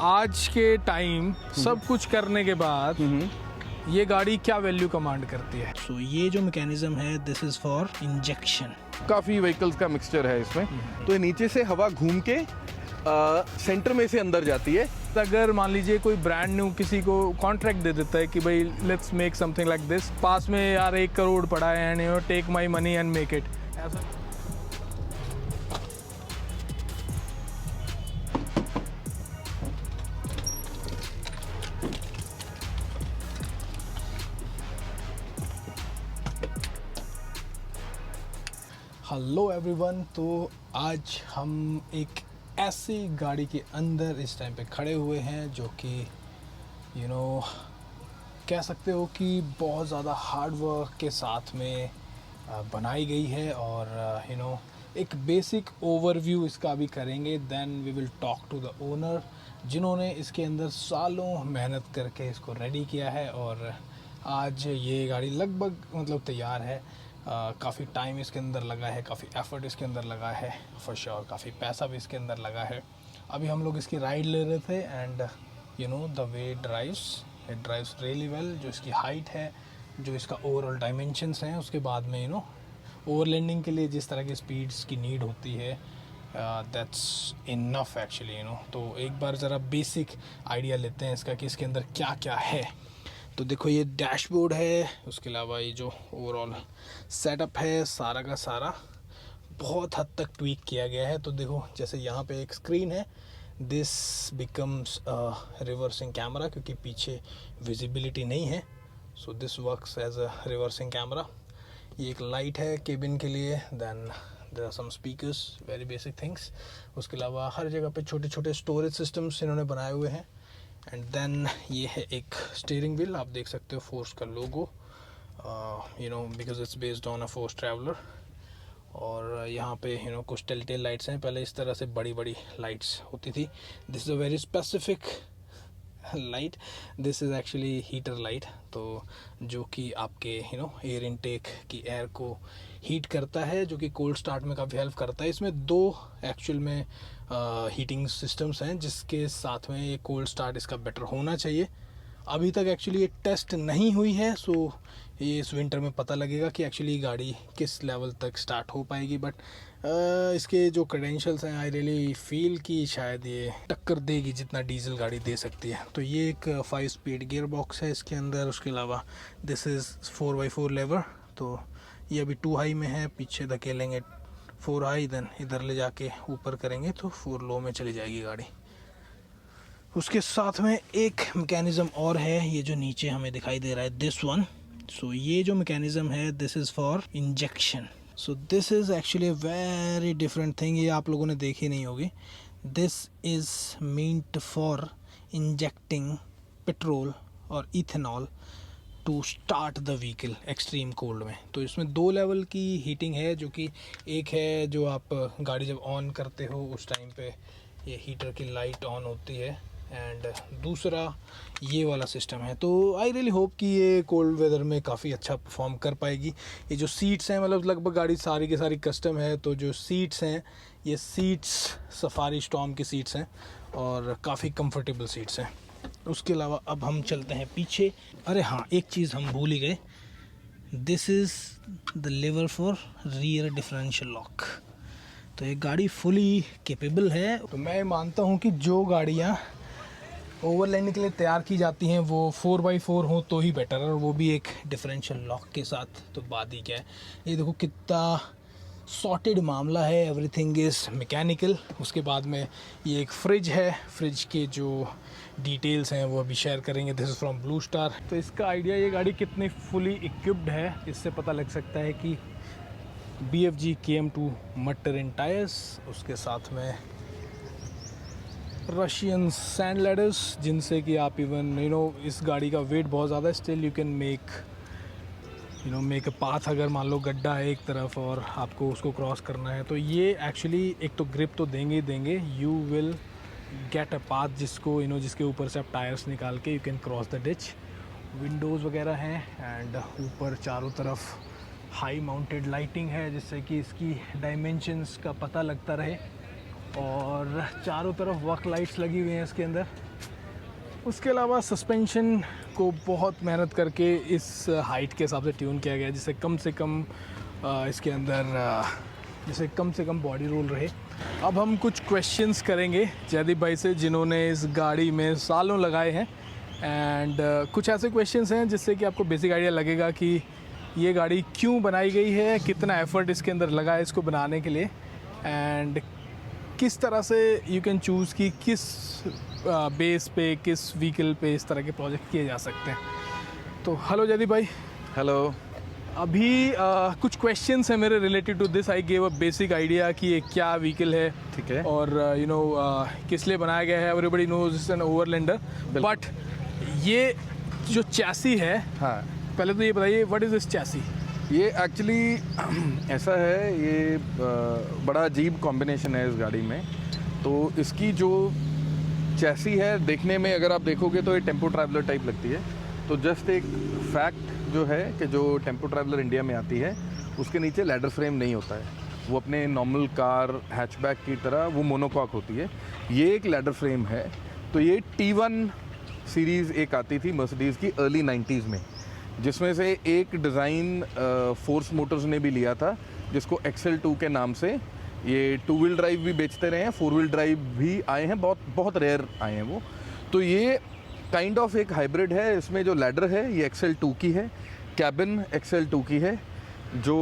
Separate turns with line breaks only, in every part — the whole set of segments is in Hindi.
आज के टाइम सब कुछ करने के बाद ये गाड़ी क्या वैल्यू कमांड करती है?
सो ये जो मैकेनिज्म है दिस इज फॉर इंजेक्शन।
काफ़ी व्हीकल्स का मिक्सचर है इसमें, तो ये नीचे से हवा घूम के सेंटर में से अंदर जाती है।
अगर मान लीजिए कोई ब्रांड न्यू किसी को कॉन्ट्रैक्ट दे देता है कि भाई let's make something like this, पास में यार 1 करोड़ पड़ा है and you know take my money and make it, ऐसा। हेलो एवरीवन, तो आज हम एक ऐसी गाड़ी के अंदर इस टाइम पे खड़े हुए हैं जो कि यू नो कह सकते हो कि बहुत ज़्यादा हार्ड वर्क के साथ में बनाई गई है। और यू नो एक बेसिक ओवरव्यू इसका भी करेंगे, then we will talk to the owner जिन्होंने इसके अंदर सालों मेहनत करके इसको रेडी किया है। और आज ये गाड़ी लगभग मतलब तैयार है। काफ़ी टाइम इसके अंदर लगा है, काफ़ी एफर्ट इसके अंदर लगा है फॉर श्योर, काफ़ी पैसा भी इसके अंदर लगा है। अभी हम लोग इसकी राइड ले रहे थे and you know the way it drives really well. जो इसकी हाइट है, जो इसका ओवरऑल डायमेंशंस हैं, उसके बाद में यू नो ओवरलैंडिंग के लिए जिस तरह की स्पीड्स की नीड होती है that's enough actually you know. तो एक बार ज़रा बेसिक आइडिया लेते हैं इसका कि इसके अंदर क्या क्या है। तो देखो ये डैशबोर्ड है, उसके अलावा ये जो ओवरऑल सेटअप है सारा का सारा बहुत हद तक ट्वीक किया गया है। तो देखो जैसे यहाँ पे एक स्क्रीन है, दिस बिकम्स रिवर्सिंग कैमरा क्योंकि पीछे विजिबिलिटी नहीं है, so this works as a reversing camera. ये एक लाइट है केबिन के लिए, then there are some speakers, very basic things. उसके अलावा हर जगह पे छोटे छोटे स्टोरेज सिस्टम्स इन्होंने बनाए हुए हैं। एंड देन ये है एक स्टीयरिंग व्हील, आप देख सकते हो फोर्स का logo you know because it's based on a Force Traveller. और यहाँ पे यू नो कुछ टेल लाइट्स हैं, पहले इस तरह से बड़ी बड़ी लाइट्स होती थी। This is a very specific light, this is actually heater light, तो जो कि आपके यू नो एयर इनटेक की एयर को हीट करता है, जो कि कोल्ड स्टार्ट में काफ़ी हेल्प करता है। इसमें 2 एक्चुअल में हीटिंग सिस्टम्स हैं जिसके साथ में ये कोल्ड स्टार्ट इसका बेटर होना चाहिए। अभी तक एक्चुअली ये टेस्ट नहीं हुई है, सो ये इस विंटर में पता लगेगा कि एक्चुअली गाड़ी किस लेवल तक स्टार्ट हो पाएगी। बट इसके जो क्रेडेंशियल्स हैं आई रियली फील कि शायद ये टक्कर देगी जितना डीजल गाड़ी दे सकती है। तो ये एक 5 स्पीड गियर बॉक्स है इसके अंदर। उसके अलावा दिस इज़ 4x4 लेवर, तो ये अभी 2 हाई में है, पीछे धकेलेंगे 4 हाई, देन इधर ले जाके ऊपर करेंगे तो 4 लो में चली जाएगी गाड़ी। उसके साथ में एक मैकेनिज़्म और है, ये जो नीचे हमें दिखाई दे रहा है दिस वन। सो ये जो मैकेनिज़्म है this is for injection. So this is actually a very different thing, ये आप लोगों ने देखी नहीं होगी। This is meant for injecting petrol और ethanol to start the vehicle extreme cold में। तो इसमें 2 लेवल की हीटिंग है, जो कि एक है जो आप गाड़ी जब ऑन करते हो उस टाइम पे ये हीटर की लाइट ऑन होती है, एंड दूसरा ये वाला सिस्टम है। तो आई रियली होप कि ये कोल्ड वेदर में काफ़ी अच्छा परफॉर्म कर पाएगी। ये जो सीट्स हैं, मतलब लगभग गाड़ी सारी की सारी कस्टम है, तो जो सीट्स हैं ये सीट्स सफारी स्टॉर्म की सीट्स हैं और काफ़ी कंफर्टेबल सीट्स हैं। उसके अलावा अब हम चलते हैं पीछे। अरे हाँ, एक चीज़ हम भूल ही गए, this is the lever for rear differential lock. तो ये गाड़ी फुली कैपेबल है। तो मैं मानता हूँ कि जो गाड़ियाँ ओवरलैंडिंग के लिए तैयार की जाती हैं वो 4x4 हो तो ही बेटर है, और वो भी एक डिफरेंशियल लॉक के साथ, तो बात ही क्या है। ये देखो कितना सॉर्टेड मामला है, एवरीथिंग इज़ मैकेनिकल। उसके बाद में ये एक फ्रिज है, फ्रिज के जो डिटेल्स हैं वो अभी शेयर करेंगे। This is from blue star. तो इसका आइडिया ये गाड़ी कितनी फुली इक्विप्ड है इससे पता लग सकता है कि BFG KM2 mud terrain tyres, उसके साथ में रशियन सैंड लैडर्स, जिनसे कि आप इवन यू नो इस गाड़ी का वेट बहुत ज़्यादा है, still you can make a path. अगर मान लो गड्ढा है एक तरफ और आपको उसको क्रॉस करना है, तो ये एक्चुअली एक तो ग्रिप तो देंगे ही देंगे, you will get a path जिसको जिसके ऊपर से आप टायर्स निकाल के you can cross the ditch. Windows वगैरह हैं एंड ऊपर चारों तरफ हाई माउंटेड लाइटिंग है जिससे कि इसकी डायमेंशंस का पता लगता रहे। और चारों तरफ वर्क लाइट्स लगी हुई हैं इसके अंदर। उसके अलावा सस्पेंशन को बहुत मेहनत करके इस हाइट के हिसाब से ट्यून किया गया है, जिससे कम से कम इसके अंदर जिससे कम से कम बॉडी रोल रहे। अब हम कुछ क्वेश्चंस करेंगे जयदीप भाई से, जिन्होंने इस गाड़ी में सालों लगाए हैं। एंड कुछ ऐसे क्वेश्चंस हैं जिससे कि आपको बेसिक आइडिया लगेगा कि ये गाड़ी क्यों बनाई गई है, कितना एफर्ट इसके अंदर लगा है इसको बनाने के लिए, एंड किस तरह से यू कैन चूज़ कि किस बेस पे, किस व्हीकल पे इस तरह के प्रोजेक्ट किए जा सकते हैं। तो हेलो जयदीप भाई।
हेलो।
अभी कुछ क्वेश्चंस हैं मेरे related to this. I gave a basic idea कि ये क्या व्हीकल है,
ठीक है।
और किस लिए बनाया गया है। Everybody knows it's an overlander, but ये जो चैसी है,
हाँ,
पहले तो ये बताइए व्हाट इज़ दिस चैसी।
ये एक्चुअली ऐसा है, ये बड़ा अजीब कॉम्बिनेशन है इस गाड़ी में। तो इसकी जो चैसी है, देखने में अगर आप देखोगे तो ये टेम्पो ट्रैवलर टाइप लगती है। तो जस्ट एक फैक्ट जो है कि जो टेम्पो ट्रैवलर इंडिया में आती है उसके नीचे लैडर फ्रेम नहीं होता है, वो अपने नॉर्मल कार हैचबैक की तरह वो मोनोकॉक होती है। ये एक लैडर फ्रेम है। तो ये T1 सीरीज़ एक आती थी मर्सिडीज़ की अर्ली 90s में, जिसमें से एक डिज़ाइन फोर्स मोटर्स ने भी लिया था, जिसको XL2 के नाम से। ये 2 व्हील ड्राइव भी बेचते रहे हैं, 4 व्हील ड्राइव भी आए हैं, बहुत रेयर आए हैं वो। तो ये काइंड ऑफ एक हाइब्रिड है। इसमें जो लैडर है ये XL2 की है, कैबिन XL2 की है। जो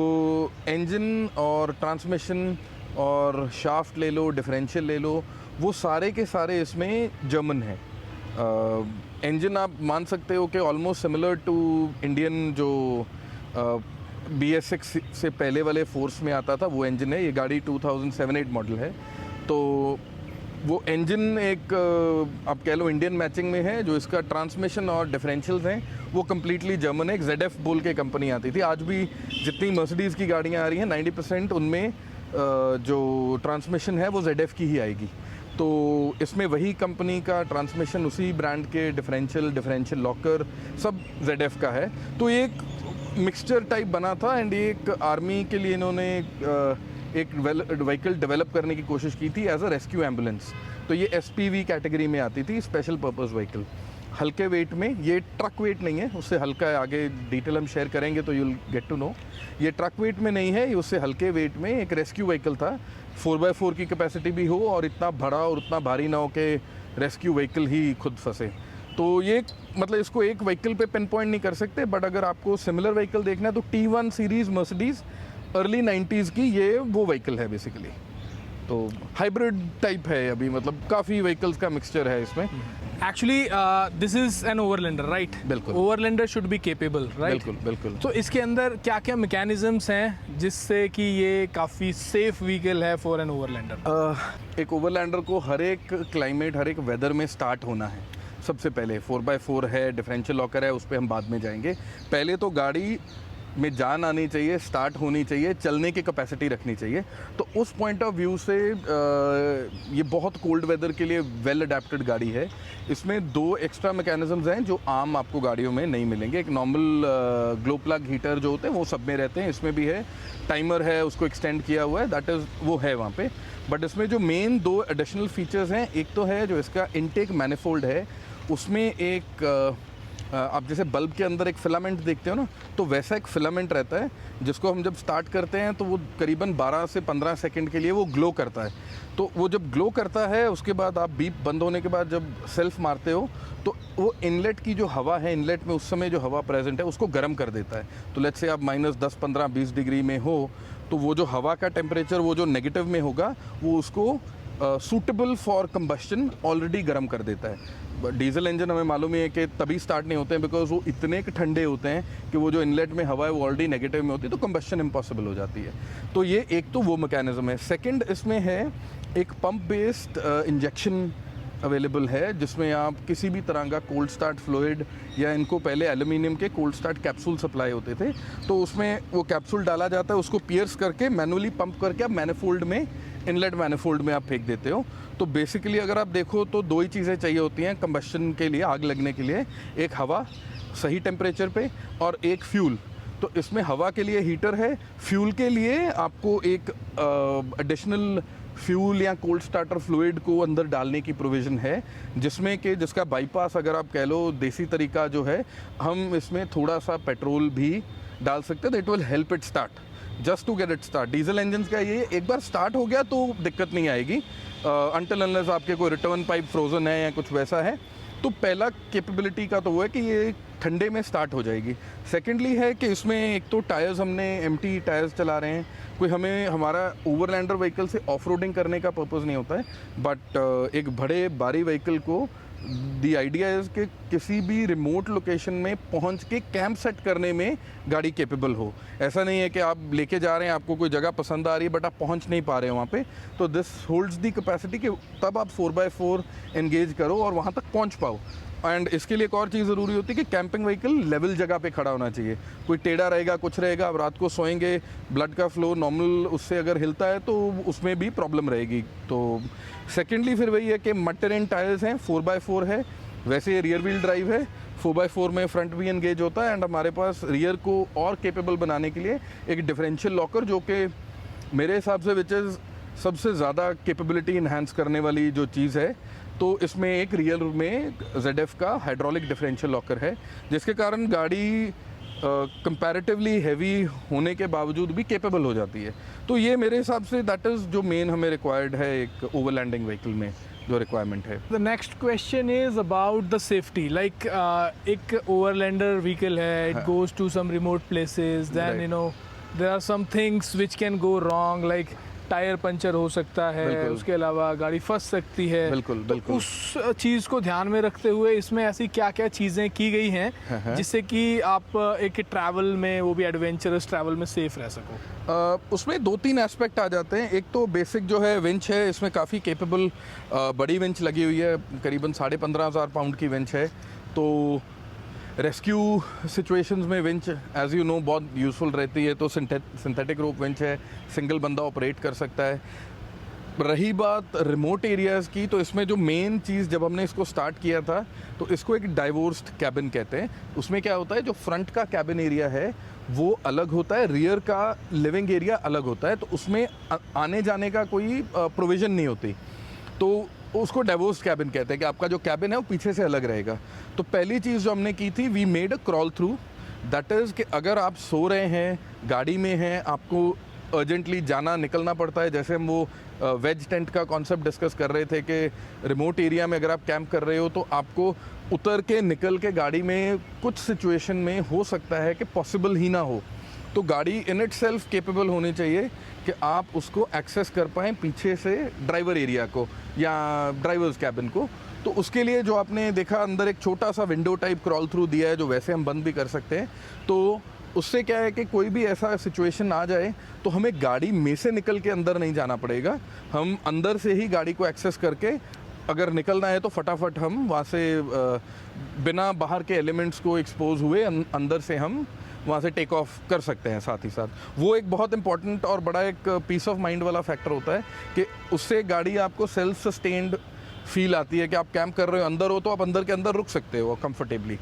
इंजन और ट्रांसमिशन और शाफ्ट ले लो, डिफरेंशियल ले लो, वो सारे के सारे इसमें जर्मन है। इंजन आप मान सकते हो कि ऑलमोस्ट सिमिलर टू इंडियन जो BS6 से पहले वाले फोर्स में आता था, वो इंजन है। ये गाड़ी 2007-8 मॉडल है। तो वो इंजन एक आप कह लो इंडियन मैचिंग में है। जो इसका ट्रांसमिशन और डिफरेंशियल्स हैं वो कम्प्लीटली जर्मन है। एक ZF बोल के कंपनी आती थी। आज भी जितनी मर्सिडीज़ की गाड़ियाँ आ रही हैं 90% उनमें जो ट्रांसमिशन है वो ZF की ही आएगी। तो इसमें वही कंपनी का ट्रांसमिशन, उसी ब्रांड के डिफरेंशियल लॉकर सब ZF का है। तो एक मिक्सचर टाइप बना था। एंड एक आर्मी के लिए इन्होंने एक व्हीकल डेवलप करने की कोशिश की थी एज अ रेस्क्यू एम्बुलेंस। तो ये SPV कैटेगरी में आती थी, स्पेशल पर्पस व्हीकल। हल्के वेट में, ये ट्रक वेट नहीं है, उससे हल्का है। आगे डिटेल हम शेयर करेंगे तो यूल गेट टू नो। ये ट्रक वेट में नहीं है, ये उससे हल्के वेट में एक रेस्क्यू व्हीकल था। 4x4 की कैपेसिटी भी हो और इतना बड़ा और उतना भारी ना हो कि रेस्क्यू व्हीकल ही खुद फंसे। तो ये मतलब इसको एक व्हीकल पे पिन पॉइंट नहीं कर सकते, बट अगर आपको सिमिलर व्हीकल देखना है तो T1 series Mercedes early 90s की ये वो व्हीकल है बेसिकली। तो हाइब्रिड टाइप है अभी, मतलब काफ़ी व्हीकल्स का मिक्सचर है इसमें।
Actually this is an overlander, right?
बिल्कुल।
Overlander should be capable, right?
बिल्कुल बिल्कुल।
तो इसके अंदर क्या क्या मैकेनिज्म्स हैं जिससे कि ये काफ़ी सेफ व्हीकल है फॉर एन ओवरलैंडर?
एक ओवरलैंडर को हर एक क्लाइमेट, हर एक वेदर में स्टार्ट होना है। सबसे पहले 4x4 है, डिफरेंशियल लॉकर है, उस पर हम बाद में जाएंगे। पहले तो गाड़ी में जान आनी चाहिए, स्टार्ट होनी चाहिए, चलने की कैपेसिटी रखनी चाहिए। तो उस पॉइंट ऑफ व्यू से ये बहुत कोल्ड वेदर के लिए वेल अडेप्टेड गाड़ी है। इसमें 2 एक्स्ट्रा मैकेनिज्म्स हैं जो आम आपको गाड़ियों में नहीं मिलेंगे। एक नॉर्मल ग्लो प्लग हीटर जो होते हैं वो सब में रहते हैं, इसमें भी है। टाइमर है, उसको एक्सटेंड किया हुआ है, दैट इज़ वो है वहाँ पे। बट इसमें जो मेन 2 एडिशनल फीचर्स हैं, एक तो है जो इसका इनटेक मैनिफोल्ड है, उसमें एक आप जैसे बल्ब के अंदर एक फिलामेंट देखते हो ना, तो वैसा एक फिलामेंट रहता है जिसको हम जब स्टार्ट करते हैं तो वो करीबन 12 से 15 सेकंड के लिए वो ग्लो करता है। तो वो जब ग्लो करता है उसके बाद आप बीप बंद होने के बाद जब सेल्फ मारते हो तो वो इनलेट की जो हवा है, इनलेट में उस समय जो हवा प्रेजेंट है उसको गर्म कर देता है। तो लेट्स से आप -10, 15, 20 डिग्री में हो तो वो जो हवा का टेम्परेचर वो जो नेगेटिव में होगा वो उसको सूटेबल फॉर कंबस्शन ऑलरेडी गर्म कर देता है। डीजल इंजन हमें मालूम है कि तभी स्टार्ट नहीं होते हैं बिकॉज वो इतने ठंडे होते हैं कि वो जो इनलेट में हवा है वो ऑलरेडी नेगेटिव में होती है, तो कंबस्शन इम्पॉसिबल हो जाती है। तो ये एक तो वो मैकेनिज्म है। सेकंड, इसमें है एक पंप बेस्ड इंजेक्शन अवेलेबल है जिसमें आप किसी भी तरह का कोल्ड स्टार्ट फ्लूइड, या इनको पहले एल्यूमिनियम के कोल्ड स्टार्ट कैप्सूल सप्लाई होते थे, तो उसमें वो कैप्सूल डाला जाता है, उसको पियर्स करके मैनुअली पंप करके आप मैनिफोल्ड में, इनलेट मैनिफोल्ड में आप फेंक देते हो। तो बेसिकली अगर आप देखो तो 2 ही चीज़ें चाहिए होती हैं कंबस्शन के लिए, आग लगने के लिए। एक हवा सही टेम्परेचर पे और एक फ्यूल। तो इसमें हवा के लिए हीटर है, फ्यूल के लिए आपको एक एडिशनल फ्यूल या कोल्ड स्टार्टर फ्लूइड को अंदर डालने की प्रोविज़न है, जिसमें कि जिसका बाईपास अगर आप कह लो देसी तरीका जो है, हम इसमें थोड़ा सा पेट्रोल भी डाल सकते हैं। That will help it start, just to get it start. Diesel engine का ये एक बार स्टार्ट हो गया तो दिक्कत नहीं आएगी, अनटिल अनलेस आपके कोई रिटर्न पाइप फ्रोजन है या कुछ वैसा है। तो पहला कैपेबिलिटी का तो वो है कि ये ठंडे में स्टार्ट हो जाएगी। सेकेंडली है कि इसमें एक तो टायर्स हमने एम्प्टी टायर्स चला रहे हैं, कोई हमें हमारा ओवरलैंडर व्हीकल से ऑफ रोडिंग करने का पर्पज़ नहीं होता है, बट एक बड़े भारी व्हीकल को दी आइडिया इज़ कि किसी भी रिमोट लोकेशन में पहुंच के कैंप सेट करने में गाड़ी कैपेबल हो। ऐसा नहीं है कि आप लेके जा रहे हैं, आपको कोई जगह पसंद आ रही है बट आप पहुंच नहीं पा रहे हो वहाँ पे, तो दिस होल्ड्स दी कैपेसिटी कि तब आप 4x4 एंगेज करो और वहाँ तक पहुँच पाओ। एंड इसके लिए एक और चीज़ ज़रूरी होती है कि कैंपिंग व्हीकल लेवल जगह पे खड़ा होना चाहिए। कोई टेढ़ा रहेगा, कुछ रहेगा, अब रात को सोएंगे, ब्लड का फ्लो नॉर्मल उससे अगर हिलता है तो उसमें भी प्रॉब्लम रहेगी। तो सेकेंडली फिर वही है कि मड टेरेन टायर्स हैं, 4x4 है, वैसे ये रियर व्हील ड्राइव है, 4x4 में फ्रंट भी एंगेज होता है। एंड हमारे पास रियर को और कैपेबल बनाने के लिए एक डिफरेंशियल लॉकर, जो कि मेरे हिसाब से विच इज़ सबसे ज़्यादा कैपेबिलिटी इन्हांस करने वाली जो चीज़ है। तो इसमें एक रियर में ZF का हाइड्रोलिक डिफरेंशियल लॉकर है, जिसके कारण गाड़ी कंपैरेटिवली हैवी होने के बावजूद भी कैपेबल हो जाती है। तो ये मेरे हिसाब से दैट इज़ जो मेन हमें रिक्वायर्ड है एक ओवरलैंडिंग व्हीकल में जो रिक्वायरमेंट है।
The next question is about the safety. Like एक overlander vehicle है, it goes to some remote places. Then
Right.
you know there are some things which can go wrong, like tyre puncture हो सकता है,
बिल्कुल।
उसके अलावा गाड़ी फंस सकती है।
बिल्कुल,
तो
बिल्कुल।
उस चीज़ को ध्यान में रखते हुए इसमें ऐसी क्या क्या चीज़ें की गई हैं जिससे कि आप एक ट्रैवल में, वो भी एडवेंचरस ट्रैवल में सेफ रह सको?
उसमें 2-3 एस्पेक्ट आ जाते हैं। एक तो बेसिक जो है विंच है, इसमें काफ़ी कैपेबल बड़ी विंच लगी हुई है, करीबन 15,500 पाउंड की विंच है। तो रेस्क्यू सिचुएशंस में विंच एज यू नो बहुत यूज़फुल रहती है। तो सिंथेटिक रोप विंच है, सिंगल बंदा ऑपरेट कर सकता है। रही बात रिमोट एरियाज़ की, तो इसमें जो मेन चीज़ जब हमने इसको स्टार्ट किया था तो इसको एक डाइवोर्स्ड कैबिन कहते हैं। उसमें क्या होता है, जो फ्रंट का कैबिन एरिया है वो अलग होता है, रियर का लिविंग एरिया अलग होता है। तो उसमें आने जाने का कोई प्रोविज़न नहीं होती, तो उसको डाइवोर्स्ड कैबिन कहते हैं कि आपका जो कैबिन है वो पीछे से अलग रहेगा। तो पहली चीज़ जो हमने की थी, we made a crawl through, that is कि अगर आप सो रहे हैं, गाड़ी में हैं, आपको अर्जेंटली जाना निकलना पड़ता है, जैसे हम वो वेज टेंट का कॉन्सेप्ट डिस्कस कर रहे थे कि रिमोट एरिया में अगर आप कैंप कर रहे हो तो आपको उतर के निकल के गाड़ी में कुछ सिचुएशन में हो सकता है कि पॉसिबल ही ना हो, तो गाड़ी इन इट सेल्फ केपेबल होनी चाहिए कि आप उसको एक्सेस कर पाएँ पीछे से ड्राइवर एरिया को या ड्राइवर्स कैबिन को। तो उसके लिए जो आपने देखा अंदर एक छोटा सा विंडो टाइप क्रॉल थ्रू दिया है, जो वैसे हम बंद भी कर सकते हैं। तो उससे क्या है कि कोई भी ऐसा सिचुएशन आ जाए तो हमें गाड़ी में से निकल के अंदर नहीं जाना पड़ेगा, हम अंदर से ही गाड़ी को एक्सेस करके अगर निकलना है तो फटाफट हम वहाँ से बिना बाहर के एलिमेंट्स को एक्सपोज हुए अंदर से हम वहाँ से टेक ऑफ कर सकते हैं। साथ ही साथ वो एक बहुत इंपॉर्टेंट और बड़ा एक पीस ऑफ माइंड वाला फैक्टर होता है कि उससे गाड़ी आपको सेल्फ सस्टेन्ड फील आती है कि आप कैंप कर रहे हो, अंदर हो तो आप अंदर के अंदर रुक सकते हो कंफर्टेबली।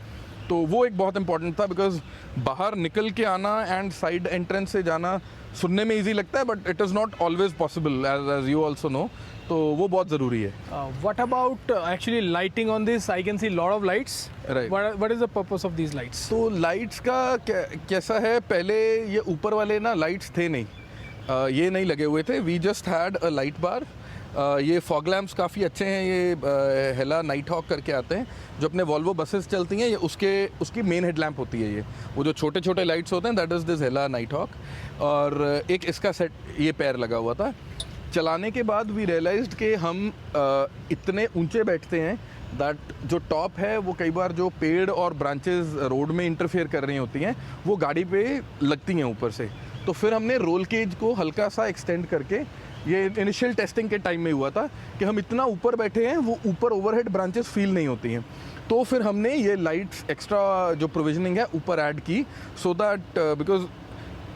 तो वो एक बहुत इंपॉर्टेंट था, बिकॉज बाहर निकल के आना एंड साइड एंट्रेंस से जाना सुनने में इजी लगता है but it is not always possible as you also know, तो वो बहुत ज़रूरी है।
What about actually lighting on this? I can see lot of lights.
Right.
What is the purpose of these lights?
तो लाइट्स का कैसा है, पहले ये ऊपर वाले ना लाइट्स थे नहीं, ये नहीं लगे हुए थे। We just had a light bar. ये फॉग लैम्प्स काफ़ी अच्छे हैं, ये हेला नाइट हॉक करके आते हैं, जो अपने वॉल्वो बसेस चलती हैं, ये उसकी मेन हेडलैम्प होती है। ये वो जो छोटे छोटे लाइट्स होते हैं, that is this Hella night hawk. और एक इसका सेट ये पैर लगा हुआ था। चलाने के बाद वी रियलाइज्ड कि हम इतने ऊंचे बैठते हैं दैट जो टॉप है वो कई बार जो पेड़ और ब्रांचेस रोड में इंटरफेयर कर रही होती हैं वो गाड़ी पे लगती हैं ऊपर से। तो फिर हमने रोल केज को हल्का सा एक्सटेंड करके, ये इनिशियल टेस्टिंग के टाइम में हुआ था कि हम इतना ऊपर बैठे हैं वो ऊपर ओवरहेड ब्रांचेस फील नहीं होती हैं, तो फिर हमने ये लाइट्स एक्स्ट्रा जो प्रोविजनिंग है ऊपर ऐड की, सो दैट बिकॉज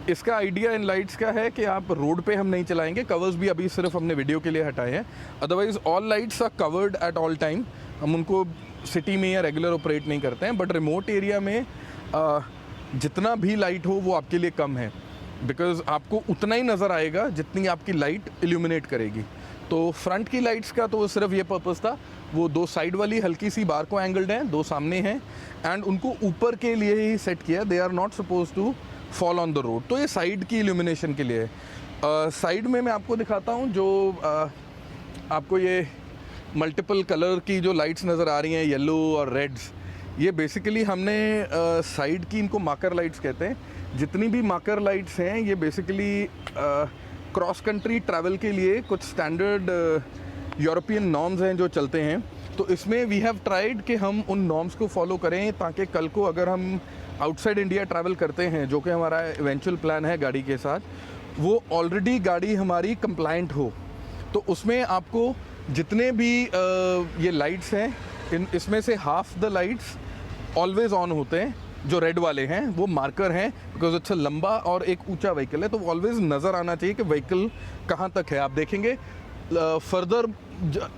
इसका आइडिया इन लाइट्स का है कि आप रोड पे हम नहीं चलाएंगे, कवर्स भी अभी सिर्फ हमने वीडियो के लिए हटाए हैं, otherwise all lights are covered at all time. हम उनको सिटी में या रेगुलर ऑपरेट नहीं करते हैं, बट रिमोट एरिया में जितना भी लाइट हो वो आपके लिए कम है, बिकॉज आपको उतना ही नज़र आएगा जितनी आपकी लाइट इल्यूमिनेट करेगी। तो फ्रंट की लाइट्स का तो सिर्फ ये पर्पस था, वो 2 साइड वाली हल्की सी बार को एंगल्ड हैं, 2 सामने हैं, एंड उनको ऊपर के लिए ही सेट किया, they are not suppose to fall on the road. तो ये साइड की इल्यूमिनेशन के लिए है। साइड में मैं आपको दिखाता हूँ, जो आपको ये मल्टीपल कलर की जो लाइट्स नज़र आ रही हैं, येलो और रेड्स, ये बेसिकली हमने साइड की, इनको मार्कर लाइट्स कहते हैं। जितनी भी मार्कर लाइट्स हैं ये बेसिकली क्रॉस कंट्री ट्रैवल के लिए कुछ स्टैंडर्ड यूरोपियन नॉर्म्स हैं जो चलते हैं। तो इसमें वी हैव ट्राइड कि हम उन नॉर्म्स को फॉलो करें, ताकि कल को अगर हम आउटसाइड इंडिया ट्रैवल करते हैं, जो कि हमारा इवेंचुअल प्लान है गाड़ी के साथ, वो ऑलरेडी गाड़ी हमारी कंप्लायंट हो। तो उसमें आपको जितने भी ये लाइट्स हैं, इसमें से half the lights always on होते हैं, जो रेड वाले हैं वो मार्कर हैं, बिकॉज अच्छा लंबा और एक ऊंचा व्हीकल है, तो ऑलवेज नज़र आना चाहिए कि व्हीकल कहाँ तक है। आप देखेंगे फर्दर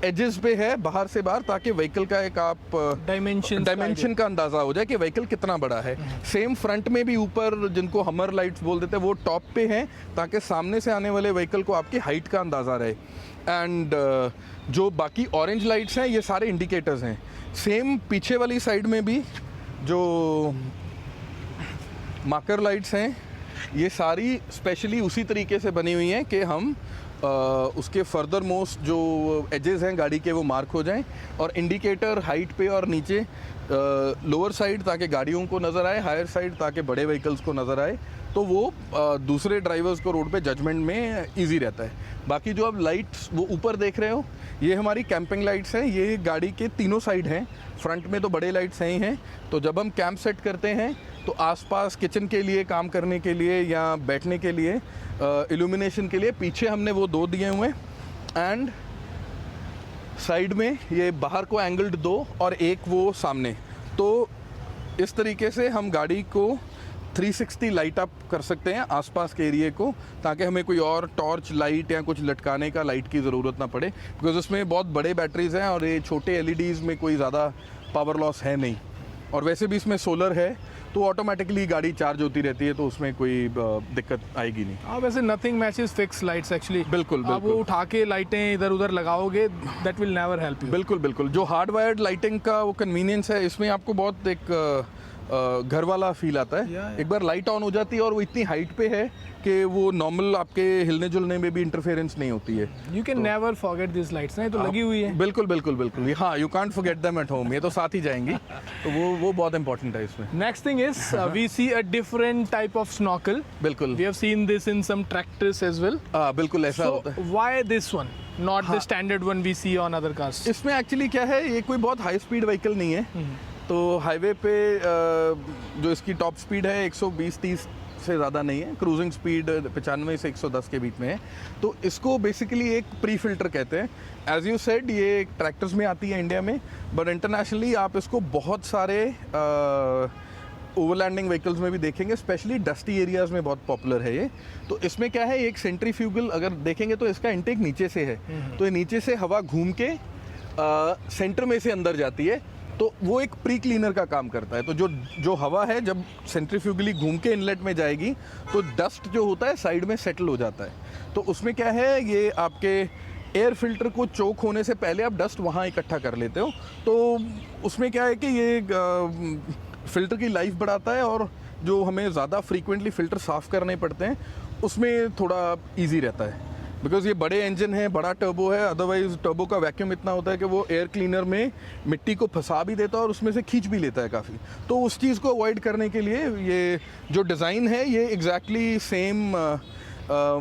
एजेस पे है बाहर से बाहर, ताकि व्हीकल का एक आप डायमेंशन का अंदाज़ा हो जाए कि व्हीकल कितना बड़ा है। सेम फ्रंट में भी ऊपर, जिनको हमर लाइट्स बोल देते हैं, वो टॉप पे हैं, ताकि सामने से आने वाले व्हीकल को आपकी हाइट का अंदाज़ा रहे। एंड जो बाकी ऑरेंज लाइट्स हैं, ये सारे इंडिकेटर्स हैं। सेम पीछे वाली साइड में भी जो मार्कर लाइट्स हैं, ये सारी स्पेशली उसी तरीके से बनी हुई हैं कि हम उसके फर्दर मोस्ट जो एजेस हैं गाड़ी के, वो मार्क हो जाएं, और इंडिकेटर हाइट पे और नीचे लोअर साइड ताकि गाड़ियों को नज़र आए, हायर साइड ताकि बड़े व्हीकल्स को नज़र आए, तो वो दूसरे ड्राइवर्स को रोड पे जजमेंट में इजी रहता है। बाकी जो आप लाइट्स वो ऊपर देख रहे हो, ये हमारी कैंपिंग लाइट्स हैं। ये गाड़ी के तीनों साइड हैं, फ्रंट में तो बड़े लाइट्स हैं ही हैं। तो जब हम कैंप सेट करते हैं तो आसपास किचन के लिए, काम करने के लिए या बैठने के लिए, इल्यूमिनेशन के लिए पीछे हमने वो 2 दिए हुए हैं, एंड साइड में ये बाहर को एंगल्ड 2 और एक वो सामने। तो इस तरीके से हम गाड़ी को 360 लाइट अप कर सकते हैं आसपास के एरिए को, ताकि हमें कोई और टॉर्च लाइट या कुछ लटकाने का लाइट की ज़रूरत ना पड़े, बिकॉज उसमें बहुत बड़े बैटरीज़ हैं और ये छोटे एलईडीज़ में कोई ज़्यादा पावर लॉस है नहीं, और वैसे भी इसमें सोलर है, तो ऑटोमेटिकली गाड़ी चार्ज होती रहती है, तो उसमें कोई दिक्कत आएगी नहीं।
हाँ, वैसे nothing matches fix lights actually.
बिल्कुल
आप वो उठा के लाइटें इधर उधर लगाओगे, that will never help you.
बिल्कुल बिल्कुल, जो हार्ड वायर्ड लाइटिंग का वो कन्वीनियंस है, इसमें आपको बहुत एक घर वाला फील आता है। एक बार लाइट ऑन हो जाती है और वो इतनी हाइट पे है कि वो नॉर्मल आपके हिलने जुलने में भी इंटरफेरेंस नहीं होती है।
You can never forget this lights, नहीं तो लगी हुई है।
बिल्कुल बिल्कुल बिल्कुल, हाँ, you can't forget them at home, ये तो साथ ही जाएंगी, तो वो बहुत इंपॉर्टेंट है इसमें।
Next thing is we see a different type of snorkel.
बिल्कुल,
we have seen this in some tractors as well.
बिल्कुल ऐसा होता है।
Why this one, not the standard one we see on other cars?
इसमें एक्चुअली क्या है, ये कोई बहुत हाई स्पीड व्हीकल नहीं है, तो हाईवे पे जो इसकी टॉप स्पीड है 120-130 से ज़्यादा नहीं है, क्रूजिंग स्पीड 95 से 110 के बीच में है। तो इसको बेसिकली एक प्री फिल्टर कहते हैं। एज यू सेड, ये ट्रैक्टर्स में आती है इंडिया में, बट इंटरनेशनली आप इसको बहुत सारे ओवरलैंडिंग व्हीकल्स में भी देखेंगे, स्पेशली डस्टी एरियाज़ में बहुत पॉपुलर है ये। तो इसमें क्या है, एक सेंट्रीफ्यूगल अगर देखेंगे तो इसका इंटेक नीचे से है, तो ये नीचे से हवा घूम के सेंटर में से अंदर जाती है, तो वो एक प्री क्लीनर का काम करता है। तो जो हवा है जब सेंट्रीफ्यूगली घूम के इनलेट में जाएगी, तो डस्ट जो होता है साइड में सेटल हो जाता है। तो उसमें क्या है, ये आपके एयर फिल्टर को चोक होने से पहले आप डस्ट वहाँ इकट्ठा कर लेते हो, तो उसमें क्या है कि ये फ़िल्टर की लाइफ बढ़ाता है, और जो हमें ज़्यादा फ्रीक्वेंटली फ़िल्टर साफ़ करने पड़ते हैं उसमें थोड़ा ईजी रहता है, बिकॉज़ ये बड़े इंजन है, बड़ा टर्बो है। अदरवाइज टर्बो का वैक्यूम इतना होता है कि वो एयर क्लीनर में मिट्टी को फंसा भी देता है और उसमें से खींच भी लेता है काफ़ी। तो उस चीज़ को अवॉइड करने के लिए ये जो डिज़ाइन है, ये एग्जैक्टली सेम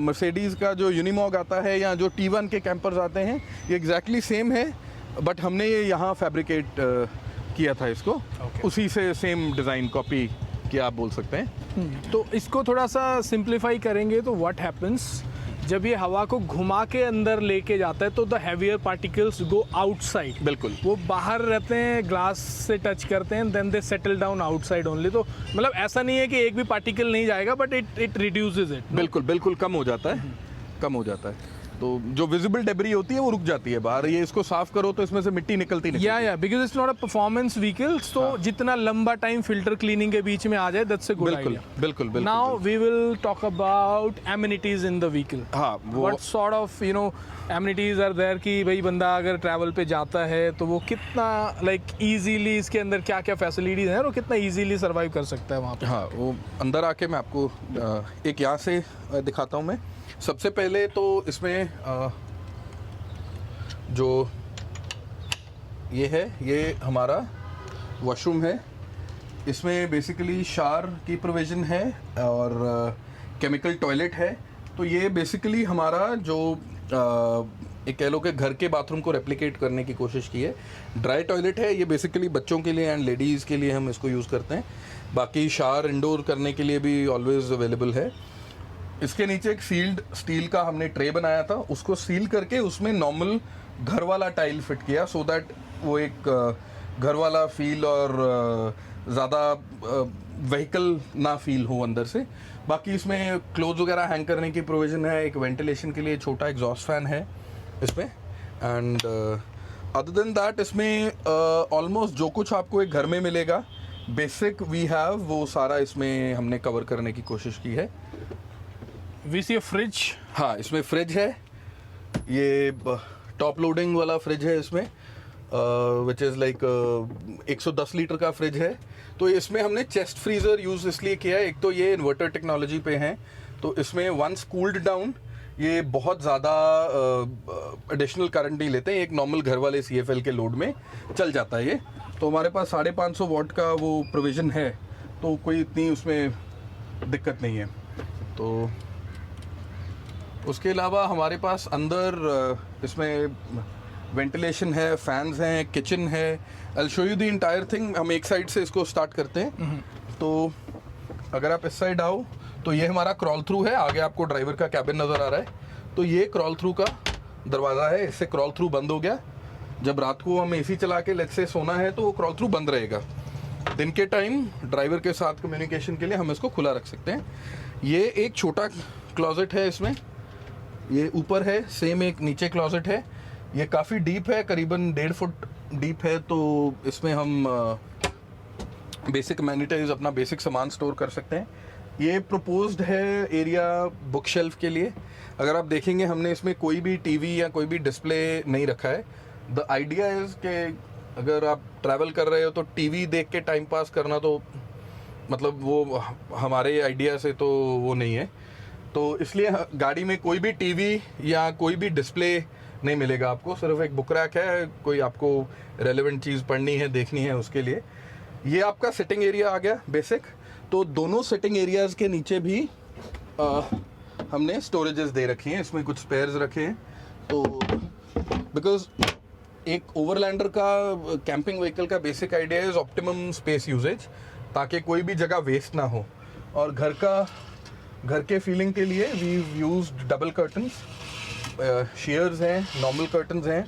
मर्सिडीज़ का जो यूनिमॉग आता है या जो T1 के कैंपर्स आते हैं, ये एग्जैक्टली सेम है, बट हमने ये यहाँ फैब्रिकेट किया था इसको, उसी से सेम डिज़ाइन कॉपी किया आप बोल सकते हैं।
तो इसको थोड़ा सा सिंप्लीफाई करेंगे तो व्हाट हैपन्स जब ये हवा को घुमा के अंदर लेके जाता है, तो the heavier particles go outside.
बिल्कुल,
वो बाहर रहते हैं, ग्लास से टच करते हैं, then they settle down outside only. तो मतलब ऐसा नहीं है कि एक भी पार्टिकल नहीं जाएगा, बट इट रिड्यूसेस इट।
बिल्कुल बिल्कुल, कम हो जाता है, कम हो जाता है। तो जो विजिबल डेब्री होती है वो रुक जाती है बाहर, ये इसको साफ करो तो इसमें से मिट्टी निकलती नहीं।
या because it's not a performance vehicle, तो जितना लंबा टाइम फिल्टर क्लीनिंग के बीच में आ जाए, दैट्स अ गुड
बिल्कुल
आइडिया।
बिल्कुल बिल्कुल।
Now we will talk about amenities in the vehicle.
हाँ, वो
what sort of amenities are there कि भाई बंदा अगर ट्रैवल पे जाता है तो वो कितना इजीली इसके अंदर क्या क्या फैसिलिटीज हैं और वो कितना इजीली सर्वाइव कर सकता है वहाँ पे।
हाँ, वो अंदर आके मैं आपको एक यहाँ से दिखाता हूँ। मैं सबसे पहले तो इसमें जो ये है, ये हमारा वॉशरूम है। इसमें बेसिकली शावर की प्रोविज़न है और केमिकल टॉयलेट है। तो ये बेसिकली हमारा जो एक कह लो कि घर के बाथरूम को रेप्लिकेट करने की कोशिश की है। ड्राई टॉयलेट है, ये बेसिकली बच्चों के लिए एंड लेडीज़ के लिए हम इसको यूज़ करते हैं। बाकी शावर इंडोर करने के लिए भी ऑलवेज अवेलेबल है। इसके नीचे एक सील्ड स्टील का हमने ट्रे बनाया था, उसको सील करके उसमें नॉर्मल घर वाला टाइल फिट किया, सो दैट वो एक घर वाला फील और ज़्यादा व्हीकल ना फील हो अंदर से। बाकी इसमें क्लोथ्स वगैरह हैंग करने की प्रोविज़न है। एक वेंटिलेशन के लिए छोटा एग्जॉस्ट फैन है इसमें। एंड अदर देन दैट इसमें ऑलमोस्ट जो कुछ आपको एक घर में मिलेगा बेसिक वी हैव, वो सारा इसमें हमने कवर करने की कोशिश की है।
We see a fridge.
हाँ, इसमें फ्रिज है, ये टॉप लोडिंग वाला फ्रिज है इसमें, विच इज़ लाइक 110 लीटर का फ्रिज है। तो इसमें हमने चेस्ट फ्रीज़र यूज़ इसलिए किया है, एक तो ये इन्वर्टर टेक्नोलॉजी पे है, तो इसमें वंस कूल्ड डाउन ये बहुत ज़्यादा एडिशनल करंट नहीं लेते हैं, एक नॉर्मल घर वाले CFL के लोड में चल जाता है ये। तो हमारे पास 550 वॉट का वो प्रोविज़न है, तो कोई इतनी उसमें दिक्कत नहीं है। तो उसके अलावा हमारे पास अंदर इसमें वेंटिलेशन है, फैंस हैं, किचन है। I will show you the entire thing. हम एक साइड से इसको स्टार्ट करते हैं। तो अगर आप इस साइड आओ तो ये हमारा क्रॉल थ्रू है। आगे आपको ड्राइवर का कैबिन नज़र आ रहा है, तो ये क्रॉल थ्रू का दरवाज़ा है। इससे क्रॉल थ्रू बंद हो गया। जब रात को हम AC चला के लेट्स से सोना है तो वो क्रॉल थ्रू बंद रहेगा। दिन के टाइम ड्राइवर के साथ कम्युनिकेशन के लिए हम इसको खुला रख सकते हैं। ये एक छोटा क्लोजेट है, इसमें ये ऊपर है, सेम एक नीचे क्लोजेट है। ये काफ़ी डीप है, करीबन 1.5 फुट डीप है। तो इसमें हम बेसिक अमेनिटीज, अपना बेसिक सामान स्टोर कर सकते हैं। ये प्रपोज्ड है एरिया बुक शेल्फ के लिए। अगर आप देखेंगे हमने इसमें कोई भी टीवी या कोई भी डिस्प्ले नहीं रखा है। द आइडिया इज़ कि अगर आप ट्रैवल कर रहे हो तो टीवी देख के टाइम पास करना तो मतलब वो हमारे आइडिया से तो वो नहीं है। तो इसलिए गाड़ी में कोई भी टीवी या कोई भी डिस्प्ले नहीं मिलेगा आपको, सिर्फ एक बुक रैक है। कोई आपको रेलेवेंट चीज़ पढ़नी है, देखनी है, उसके लिए। ये आपका सिटिंग एरिया आ गया बेसिक। तो दोनों सिटिंग एरियाज़ के नीचे भी हमने स्टोरेजेस दे रखी हैं। इसमें कुछ स्पेयर्स रखे हैं। तो बिकॉज एक ओवरलैंडर का, कैंपिंग व्हीकल का basic idea is optimum space usage, ताकि कोई भी जगह वेस्ट ना हो। और घर के फीलिंग के लिए we used double curtains, sheers हैं, नॉर्मल कर्टन्स हैं,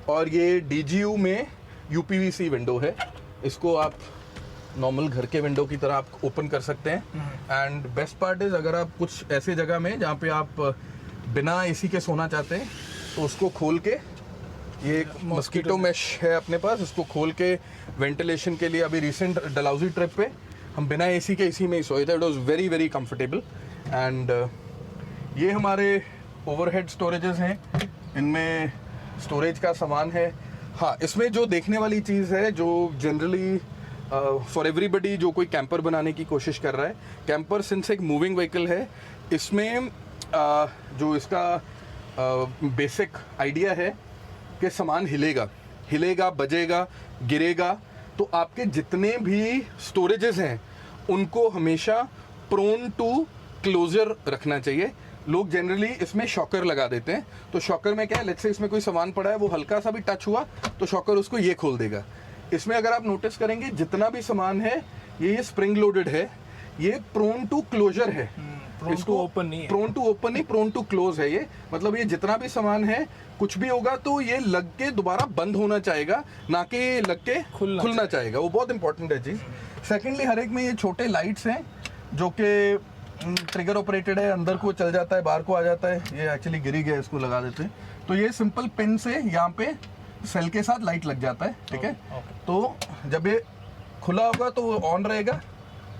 और ये DGU में UPVC विंडो है। इसको आप नॉर्मल घर के विंडो की तरह आप ओपन कर सकते हैं। एंड बेस्ट पार्ट इज़, अगर आप कुछ ऐसे जगह में जहाँ पे आप बिना AC के सोना चाहते हैं तो उसको खोल के, ये एक मस्कीटो मैश है अपने पास, इसको खोल के वेंटिलेशन के लिए। अभी रिसेंट डलहौजी ट्रिप पे हम बिना AC के इसी में ही सोए थे। It was very very comfortable. And ये हमारे ओवरहेड स्टोरेजेस हैं, इनमें स्टोरेज का सामान है। हाँ, इसमें जो देखने वाली चीज़ है, जो जनरली फॉर एवरीबडी जो कोई कैंपर बनाने की कोशिश कर रहा है, कैंपर सिंस एक मूविंग व्हीकल है, इसमें जो इसका बेसिक आइडिया है कि सामान हिलेगा, बजेगा, गिरेगा। तो आपके जितने भी स्टोरेजेस हैं उनको हमेशा प्रोन टू क्लोजर रखना चाहिए। लोग जनरली इसमें शॉकर लगा देते हैं। तो शॉकर में क्या है, लेट्स से इसमें कोई सामान पड़ा है, वो हल्का सा भी टच हुआ तो शॉकर उसको ये खोल देगा। इसमें अगर आप नोटिस करेंगे जितना भी सामान है ये स्प्रिंग लोडेड है, ये प्रोन टू क्लोजर है।
इसको ओपन नहीं है,
प्रोन टू ओपन नहीं, प्रोन टू क्लोज है ये। मतलब ये जितना भी सामान है, कुछ भी होगा तो ये लग के दोबारा बंद होना चाहेगा, ना कि लग के खुलना चाहेगा। वो बहुत इंपॉर्टेंट है चीज़। सेकेंडली, हर एक में ये छोटे लाइट्स हैं जो कि ट्रिगर ऑपरेटेड है, अंदर को चल जाता है, बाहर को आ जाता है। ये एक्चुअली गिर ही गया, इसको लगा देते हैं। तो ये सिंपल पिन से यहाँ पे सेल के साथ लाइट लग जाता है, ठीक है। तो जब ये खुला होगा तो वो ऑन रहेगा,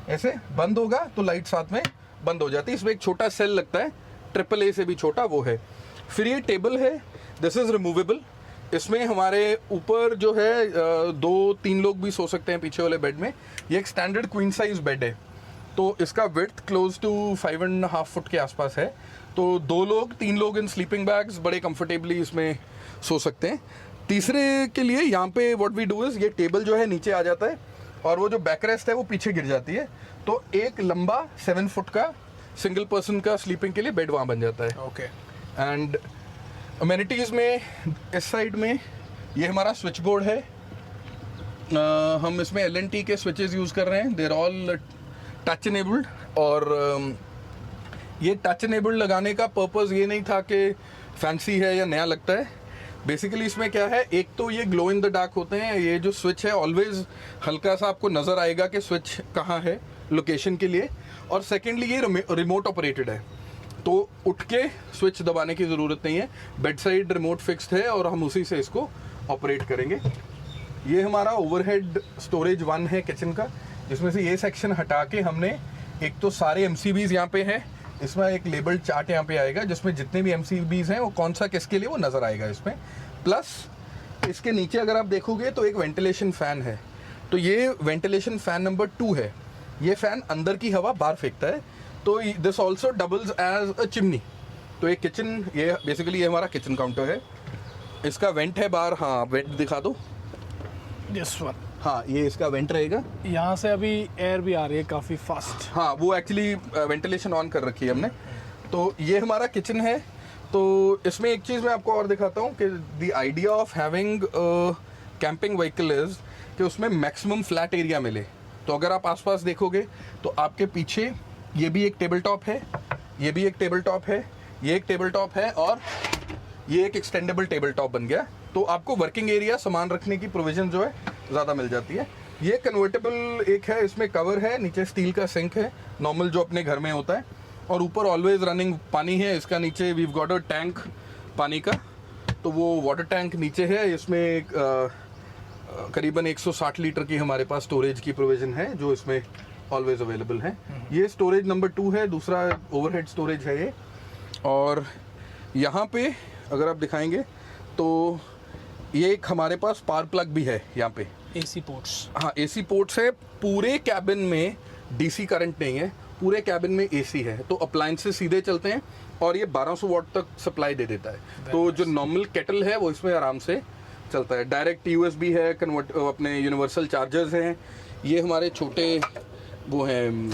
ऐसे बंद होगा तो लाइट साथ में बंद हो जाती है। इसमें एक छोटा सेल लगता है, AAA से भी छोटा वो है। फिर ये टेबल है, दिस इज रिमूवेबल। इसमें हमारे ऊपर जो है 2-3 लोग भी सो सकते हैं पीछे वाले बेड में। ये एक स्टैंडर्ड क्वीन साइज बेड है, तो इसका विड्थ क्लोज टू 5.5 फुट के आसपास है। तो 2 लोग 3 लोग इन स्लीपिंग बैग्स बड़े कंफर्टेबली इसमें सो सकते हैं। तीसरे के लिए यहाँ पे व्हाट वी डू इज, ये टेबल जो है नीचे आ जाता है और वो जो बैकरेस्ट है वो पीछे गिर जाती है। तो एक लंबा 7 फुट का सिंगल पर्सन का स्लीपिंग के लिए बेड वहाँ बन जाता है।
ओके।
एंड अमेनिटीज़ में इस साइड में ये हमारा स्विच बोर्ड है। हम इसमें L&T के स्विचेस यूज़ कर रहे हैं, देर ऑल टच इनेबल्ड। और ये टच इनेबल्ड लगाने का पर्पज़ ये नहीं था कि फैंसी है या नया लगता है। बेसिकली इसमें क्या है, एक तो ये ग्लो इन द डार्क होते हैं, ये जो स्विच है ऑलवेज हल्का सा आपको नज़र आएगा कि स्विच कहाँ है लोकेशन के लिए। और सेकेंडली ये रिमोट ऑपरेटेड है, तो उठ के स्विच दबाने की ज़रूरत नहीं है, बेड साइड रिमोट फिक्स्ड है और हम उसी से इसको ऑपरेट करेंगे। ये हमारा ओवरहेड स्टोरेज 1 है किचन का, जिसमें से ये सेक्शन हटा के हमने एक तो सारे MCBs यहाँ पे हैं, इसमें एक लेबल्ड चार्ट यहाँ पे आएगा जिसमें जितने भी MCBs हैं वो कौन सा किसके लिए वो नज़र आएगा इसमें। प्लस इसके नीचे अगर आप देखोगे तो एक वेंटिलेशन फ़ैन है, तो ये वेंटिलेशन फ़ैन नंबर 2 है। ये फ़ैन अंदर की हवा बाहर फेंकता है, तो this also doubles as a chimney. तो ये किचन, ये बेसिकली ये हमारा किचन काउंटर है, इसका वेंट है बाहर। हाँ, वेंट दिखा दो।
This one.
हाँ, ये इसका वेंट रहेगा।
यहाँ से अभी एयर भी आ रही है काफ़ी फास्ट।
हाँ, वो एक्चुअली वेंटिलेशन ऑन कर रखी है हमने। तो ये हमारा किचन है। तो इसमें एक चीज़ मैं आपको और दिखाता हूँ कि the idea of having camping vehicle is कि उसमें मैक्सिमम फ्लैट एरिया मिले। तो अगर आप आसपास देखोगे तो आपके पीछे ये भी एक टेबल टॉप है, ये भी एक टेबल टॉप है, ये एक टेबल टॉप है और ये एक एक्सटेंडेबल टेबल टॉप बन गया। तो आपको वर्किंग एरिया सामान रखने की प्रोविजन जो है ज़्यादा मिल जाती है। ये कन्वर्टेबल एक है, इसमें कवर है, नीचे स्टील का सिंक है नॉर्मल जो अपने घर में होता है, और ऊपर ऑलवेज रनिंग पानी है। इसका नीचे वीव गॉट अ टैंक पानी का, तो वो वाटर टैंक नीचे है। इसमें करीबन 160 लीटर की हमारे पास स्टोरेज की प्रोविजन है जो इसमें ऑलवेज अवेलेबल है। ये स्टोरेज नंबर 2 है, दूसरा ओवरहेड स्टोरेज है ये। और यहाँ पे अगर आप दिखाएंगे तो ये एक हमारे पास पावर प्लग भी है यहाँ पे।
AC ports.
हाँ, AC पोर्ट्स है। पूरे कैबिन में DC करंट नहीं है, पूरे कैबिन में AC है, तो अप्लायंसेस सीधे चलते हैं और ये 1200 वॉट तक सप्लाई दे देता है। तो जो नॉर्मल केटल है वो इसमें आराम से चलता है। डायरेक्ट USB है, कन्वर्ट अपने यूनिवर्सल चार्जर्स हैं। ये हमारे छोटे वो हैं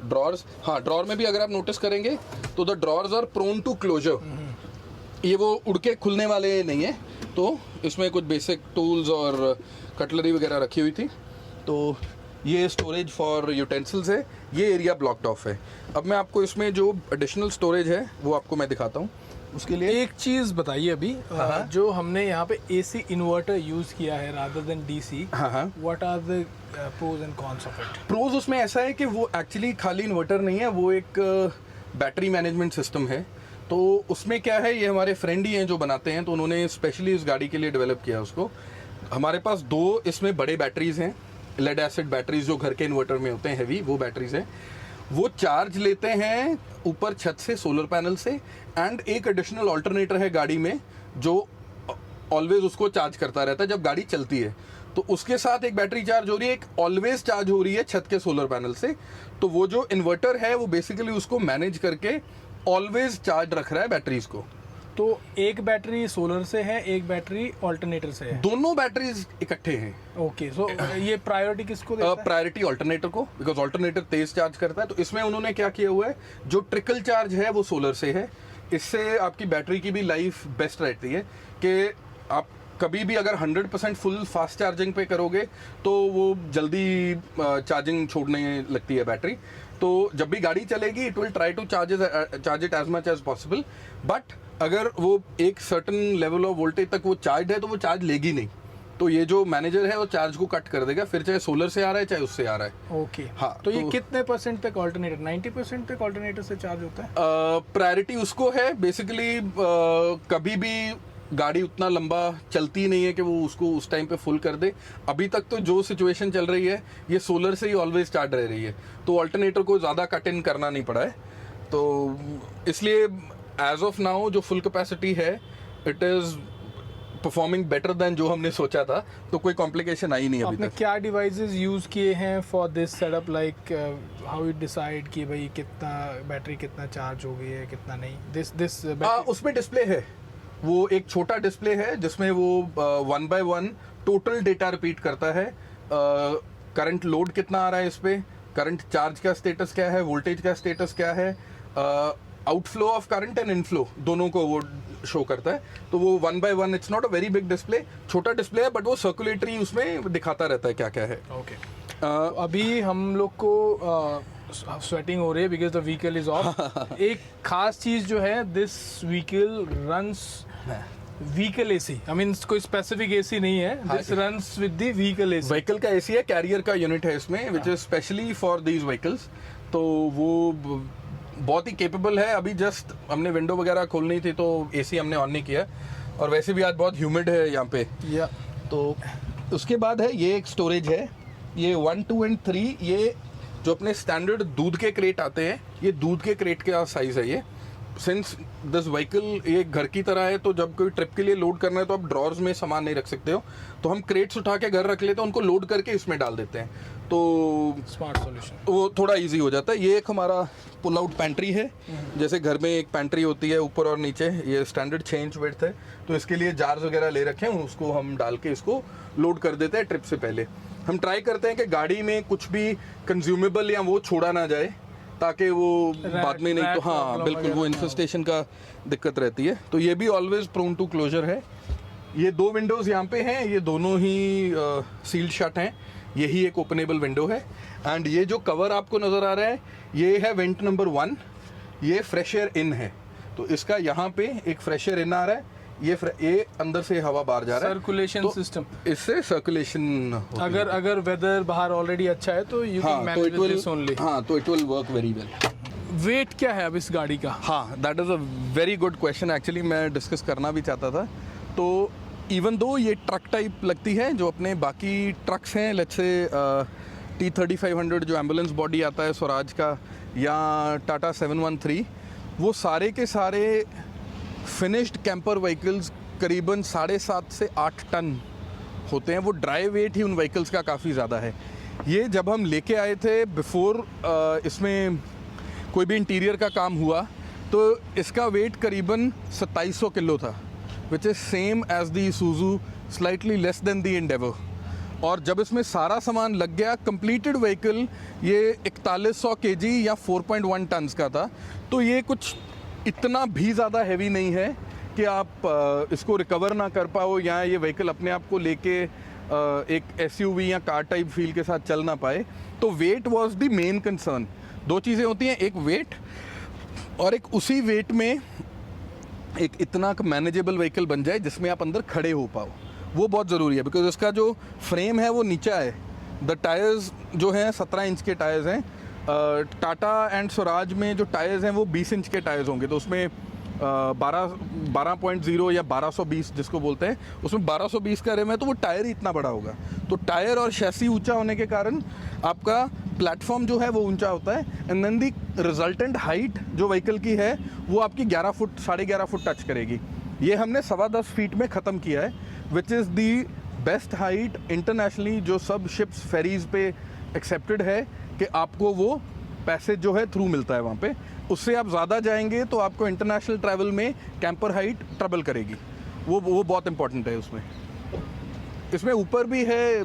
ड्रॉर्स। हाँ, ड्रॉर में भी अगर आप नोटिस करेंगे तो the drawers are prone to closure. ये वो उड़ के खुलने वाले नहीं है, तो इसमें कुछ बेसिक टूल्स और कटलरी वगैरह रखी हुई थी। तो ये स्टोरेज फॉर यूटेंसिल्स है, ये एरिया ब्लॉक्ड ऑफ है। अब मैं आपको इसमें जो एडिशनल स्टोरेज है वो आपको मैं दिखाता हूँ। उसके लिए
एक चीज़ बताइए अभी, जो हमने यहाँ पे AC इन्वर्टर यूज़ किया है rather than DC, what are the pros and cons of it?
Pros उसमें ऐसा है कि वो एक्चुअली खाली इन्वर्टर नहीं है, वो एक बैटरी मैनेजमेंट सिस्टम है। तो उसमें क्या है, ये हमारे फ्रेंड ही हैं जो बनाते हैं, तो उन्होंने स्पेशली इस गाड़ी के लिए डेवलप किया उसको। हमारे पास 2 इसमें बड़े बैटरीज़ हैं, लेड एसिड बैटरीज जो घर के इन्वर्टर में होते हैं हैवी, वो बैटरीज हैं। वो चार्ज लेते हैं ऊपर छत से सोलर पैनल से, एंड एक एडिशनल ऑल्टरनेटर है गाड़ी में जो ऑलवेज उसको चार्ज करता रहता है जब गाड़ी चलती है। तो उसके साथ एक बैटरी चार्ज हो रही है, एक ऑलवेज चार्ज हो रही है छत के सोलर पैनल से। तो वो जो इन्वर्टर है वो बेसिकली उसको मैनेज करके ऑलवेज चार्ज रख रहा है बैटरीज को।
तो एक बैटरी सोलर से है, एक बैटरी ऑल्टरनेटर से है?
दोनों बैटरीज इकट्ठे हैं।
ओके, सो ये प्रायोरिटी किसको देता है?
प्रायोरिटी ऑल्टरनेटर को, बिकॉज ऑल्टरनेटर तेज चार्ज करता है। तो इसमें उन्होंने क्या किया हुआ है, जो ट्रिकल चार्ज है वो सोलर से है। इससे आपकी बैटरी की भी लाइफ बेस्ट रहती है कि आप कभी भी अगर 100% फुल फास्ट चार्जिंग पे करोगे तो वो जल्दी चार्जिंग छोड़ने लगती है बैटरी। तो जब भी गाड़ी चलेगी it will try to charge it as much as possible, but अगर वो एक सर्टन लेवल ऑफ वोल्टेज तक वो चार्ज है तो वो चार्ज लेगी नहीं। तो ये जो मैनेजर है वो चार्ज को कट कर देगा, फिर चाहे सोलर से आ रहा है चाहे उससे आ रहा है।
ओके
हाँ,
तो ये कितने परसेंट तक ऑल्टरनेटर, 90% तक ऑल्टरनेटर से चार्ज होता है?
प्रायोरिटी उसको है बेसिकली, कभी भी गाड़ी उतना लंबा चलती नहीं है कि वो उसको उस टाइम पे फुल कर दे। अभी तक तो जो सिचुएशन चल रही है ये सोलर से ही ऑलवेज स्टार्ट रह रही है, तो अल्टरनेटर को ज़्यादा कट इन करना नहीं पड़ा है। तो इसलिए एज ऑफ नाउ जो फुल कैपेसिटी है it is performing better than जो हमने सोचा था, तो कोई कॉम्प्लिकेशन आई नहीं अभी
आपने
तक।
क्या डिवाइसेस यूज किए हैं for this setup, like how you decide कि भाई कितना बैटरी कितना चार्ज हो गई है कितना नहीं? दिस
उसमें डिस्प्ले है, वो एक छोटा डिस्प्ले है जिसमें वो 1 by 1 टोटल डेटा रिपीट करता है। करंट लोड कितना आ रहा है इस पे, करंट चार्ज का स्टेटस क्या है, वोल्टेज का स्टेटस क्या है, outflow of current and inflow दोनों को वो शो करता है। तो वो 1 by 1, it's not a very big display, छोटा डिस्प्ले है बट वो सर्कुलेटरी उसमें दिखाता रहता है क्या क्या है।
ओके अभी हम लोग को स्वेटिंग हो रही है because the vehicle is of. एक खास चीज जो है, this vehicle runs vehicle AC, I mean कोई स्पेसिफिक एसी नहीं है, this runs with the vehicle AC.
Vehicle का एसी है, कैरियर का यूनिट है इसमें which is specially for these vehicles. तो वो बहुत ही केपेबल है। अभी जस्ट हमने विंडो वगैरह खोलनी थी तो एसी हमने ऑन नहीं किया, और वैसे भी आज बहुत ह्यूमिड है यहाँ पे।
या
तो उसके बाद है ये एक स्टोरेज है, ये 1, 2 and 3, ये जो अपने स्टैंडर्ड दूध के क्रेट आते हैं, ये दूध के क्रेट का साइज है ये। सिंस दिस व्हीकल ये घर की तरह है, तो जब कोई ट्रिप के लिए लोड करना है तो आप ड्रॉर्स में सामान नहीं रख सकते हो, तो हम क्रेट्स उठा के घर रख लेते हैं, उनको लोड करके इसमें डाल देते हैं, तो
स्मार्ट सॉल्यूशन,
वो थोड़ा इजी हो जाता है। ये एक हमारा पुल आउट पैंट्री है, जैसे घर में एक पैंट्री होती है ऊपर और नीचे, ये स्टैंडर्ड 6 इंच विड्थ है, तो इसके लिए जार्स वगैरह ले रखे हैं, उसको हम डाल के इसको लोड कर देते हैं ट्रिप से पहले। हम ट्राई करते हैं कि गाड़ी में कुछ भी कंज्यूमेबल या वो छोड़ा ना जाए, ताकि वो बाद में नहीं तो हाँ बिल्कुल वो इन्फेस्टेशन का दिक्कत रहती है। तो ये भी ऑलवेज प्रोन टू क्लोजर है। ये 2 विंडोज़ यहाँ पे हैं, ये दोनों ही सील्ड शट हैं, यही एक ओपनेबल विंडो है। एंड ये जो कवर आपको नज़र आ रहा है ये है वेंट नंबर 1, ये फ्रेश एयर इन है, तो इसका यहाँ पे एक फ्रेश एयर इन आ रहा है, ये अंदर से हवा बाहर जा रहा है,
सर्कुलेशन
तो
सिस्टम,
इससे सर्कुलेशन
अगर वेदर बाहर ऑलरेडी अच्छा है तो you can manage this only.
हाँ, तो it will work very well.
Wait क्या है अब इस गाड़ी का?
हाँ, that is a very good question, actually मैं डिस्कस करना भी चाहता था। तो इवन दो ये ट्रक टाइप लगती है, जो अपने बाकी ट्रक्स हैं, लेट्स से T3500 जो एम्बुलेंस बॉडी आता है स्वराज का, या टाटा 713, वो सारे के सारे फिनिश्ड कैंपर व्हीकल्स करीबन 7.5 से 8 टन होते हैं। वो ड्राई वेट ही उन व्हीकल्स का काफ़ी ज़्यादा है। ये जब हम लेके आए थे बिफोर इसमें कोई भी इंटीरियर का काम हुआ, तो इसका वेट करीबन 2700 किलो था, which is same as the Isuzu, slightly less than the Endeavour। और जब इसमें सारा सामान लग गया, कंप्लीटेड व्हीकल ये 4100 kg या 4.1 टन्स का था। तो ये कुछ इतना भी ज़्यादा हैवी नहीं है कि आप इसको रिकवर ना कर पाओ, या ये व्हीकल अपने आप को लेके एक SUV या कार टाइप फील के साथ चल ना पाए। तो wait was the main concern. 2 चीज़ें होती हैं, एक वेट, और एक उसी वेट में एक इतना मैनेजेबल व्हीकल बन जाए जिसमें आप अंदर खड़े हो पाओ, वो बहुत ज़रूरी है। बिकॉज इसका जो फ्रेम है वो नीचा है, द टायर्स जो हैं 17 इंच के टायर्स हैं। टाटा एंड स्वराज में जो टायर्स हैं वो 20 इंच के टायर्स होंगे, तो उसमें 12.0 या 1220 जिसको बोलते हैं, उसमें 1220 का रिम है, तो वो टायर ही इतना बड़ा होगा। तो टायर और शैसी ऊंचा होने के कारण आपका प्लेटफॉर्म जो है वो ऊंचा होता है, and then the resultant height जो व्हीकल की है वो आपकी 11 फुट 11.5 फुट टच करेगी। ये हमने 10.25 फीट में ख़त्म किया है, which is the best height internationally, जो सब शिप्स फेरीज पे एक्सेप्टेड है कि आपको वो पैसेज जो है थ्रू मिलता है वहाँ पे। उससे आप ज़्यादा जाएंगे तो आपको इंटरनेशनल ट्रैवल में कैंपर हाइट ट्रबल करेगी, वो बहुत इंपॉर्टेंट है उसमें। इसमें ऊपर भी है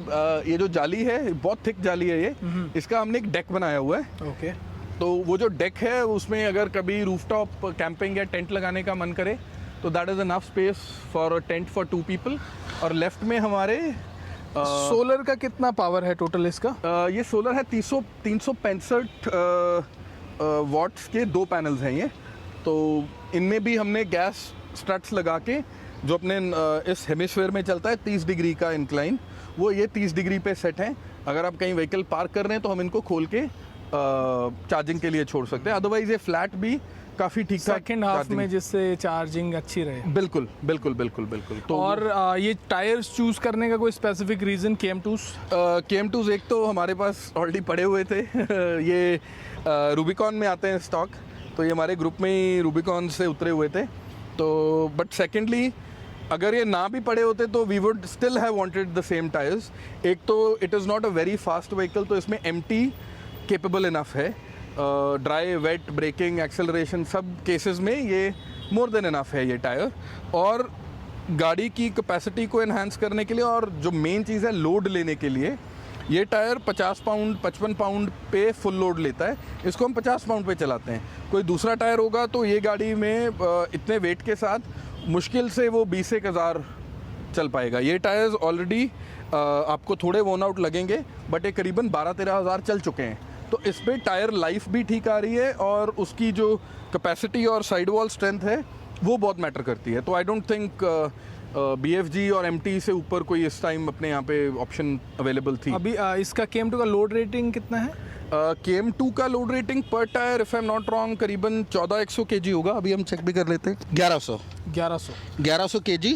ये जो जाली है, बहुत थिक जाली है ये, इसका हमने एक डेक बनाया हुआ है।
ओके
तो वो जो डेक है उसमें अगर कभी रूफटॉप कैंपिंग या टेंट लगाने का मन करे तो that is enough space for a tent for 2 people. और लेफ्ट में हमारे
सोलर का कितना पावर है टोटल इसका?
ये सोलर है 365 वॉट्स के 2 पैनल्स हैं ये। तो इनमें भी हमने गैस स्ट्रट्स लगा के जो अपने इस हेमिस्फेयर में चलता है 30 डिग्री का इंक्लाइन, वो ये 30 डिग्री पे सेट है। अगर आप कहीं व्हीकल पार्क कर रहे हैं तो हम इनको खोल के चार्जिंग के लिए छोड़ सकते हैं, अदरवाइज ये फ्लैट भी काफ़ी ठीक ठाक
सेकेंड हाफ में, जिससे चार्जिंग अच्छी रहे।
बिल्कुल बिल्कुल बिल्कुल बिल्कुल। तो
और ये टायर्स चूज करने का कोई स्पेसिफिक रीजन?
KM2s एक तो हमारे पास ऑलरेडी पड़े हुए थे ये रूबिकॉन में आते हैं स्टॉक, तो ये हमारे ग्रुप में ही रूबिकॉन से उतरे हुए थे। तो बट सेकेंडली अगर ये ना भी पड़े होते तो we would still have wanted the same tyres. एक तो it is not a very fast vehicle, तो इसमें MT केपेबल इनफ है, ड्राई वेट ब्रेकिंग एक्सेलरेशन सब केसेस में ये मोर देन इनफ है ये टायर। और गाड़ी की कैपेसिटी को एनहांस करने के लिए और जो मेन चीज़ है लोड लेने के लिए, ये टायर 50 पाउंड 55 पाउंड पे फुल लोड लेता है, इसको हम 50 पाउंड पे चलाते हैं। कोई दूसरा टायर होगा तो ये गाड़ी में इतने वेट के साथ मुश्किल से वो 20-1,000 चल पाएगा। ये टायर्स ऑलरेडी आपको थोड़े वॉर्न आउट लगेंगे, बट ये करीबन 12-13 हज़ार चल चुके हैं, तो इस पर टायर लाइफ भी ठीक आ रही है और उसकी जो कैपेसिटी और साइड वॉल स्ट्रेंथ है वो बहुत मैटर करती है। तो आई डोंट थिंक BFG और MT से ऊपर कोई इस टाइम अपने यहाँ पे ऑप्शन अवेलेबल थी।
अभी इसका KM2 का लोड रेटिंग कितना है?
KM2 का लोड रेटिंग पर tyre if I am not wrong करीबन 1400 kg होगा। अभी हम चेक भी कर लेते हैं। 1100 kg,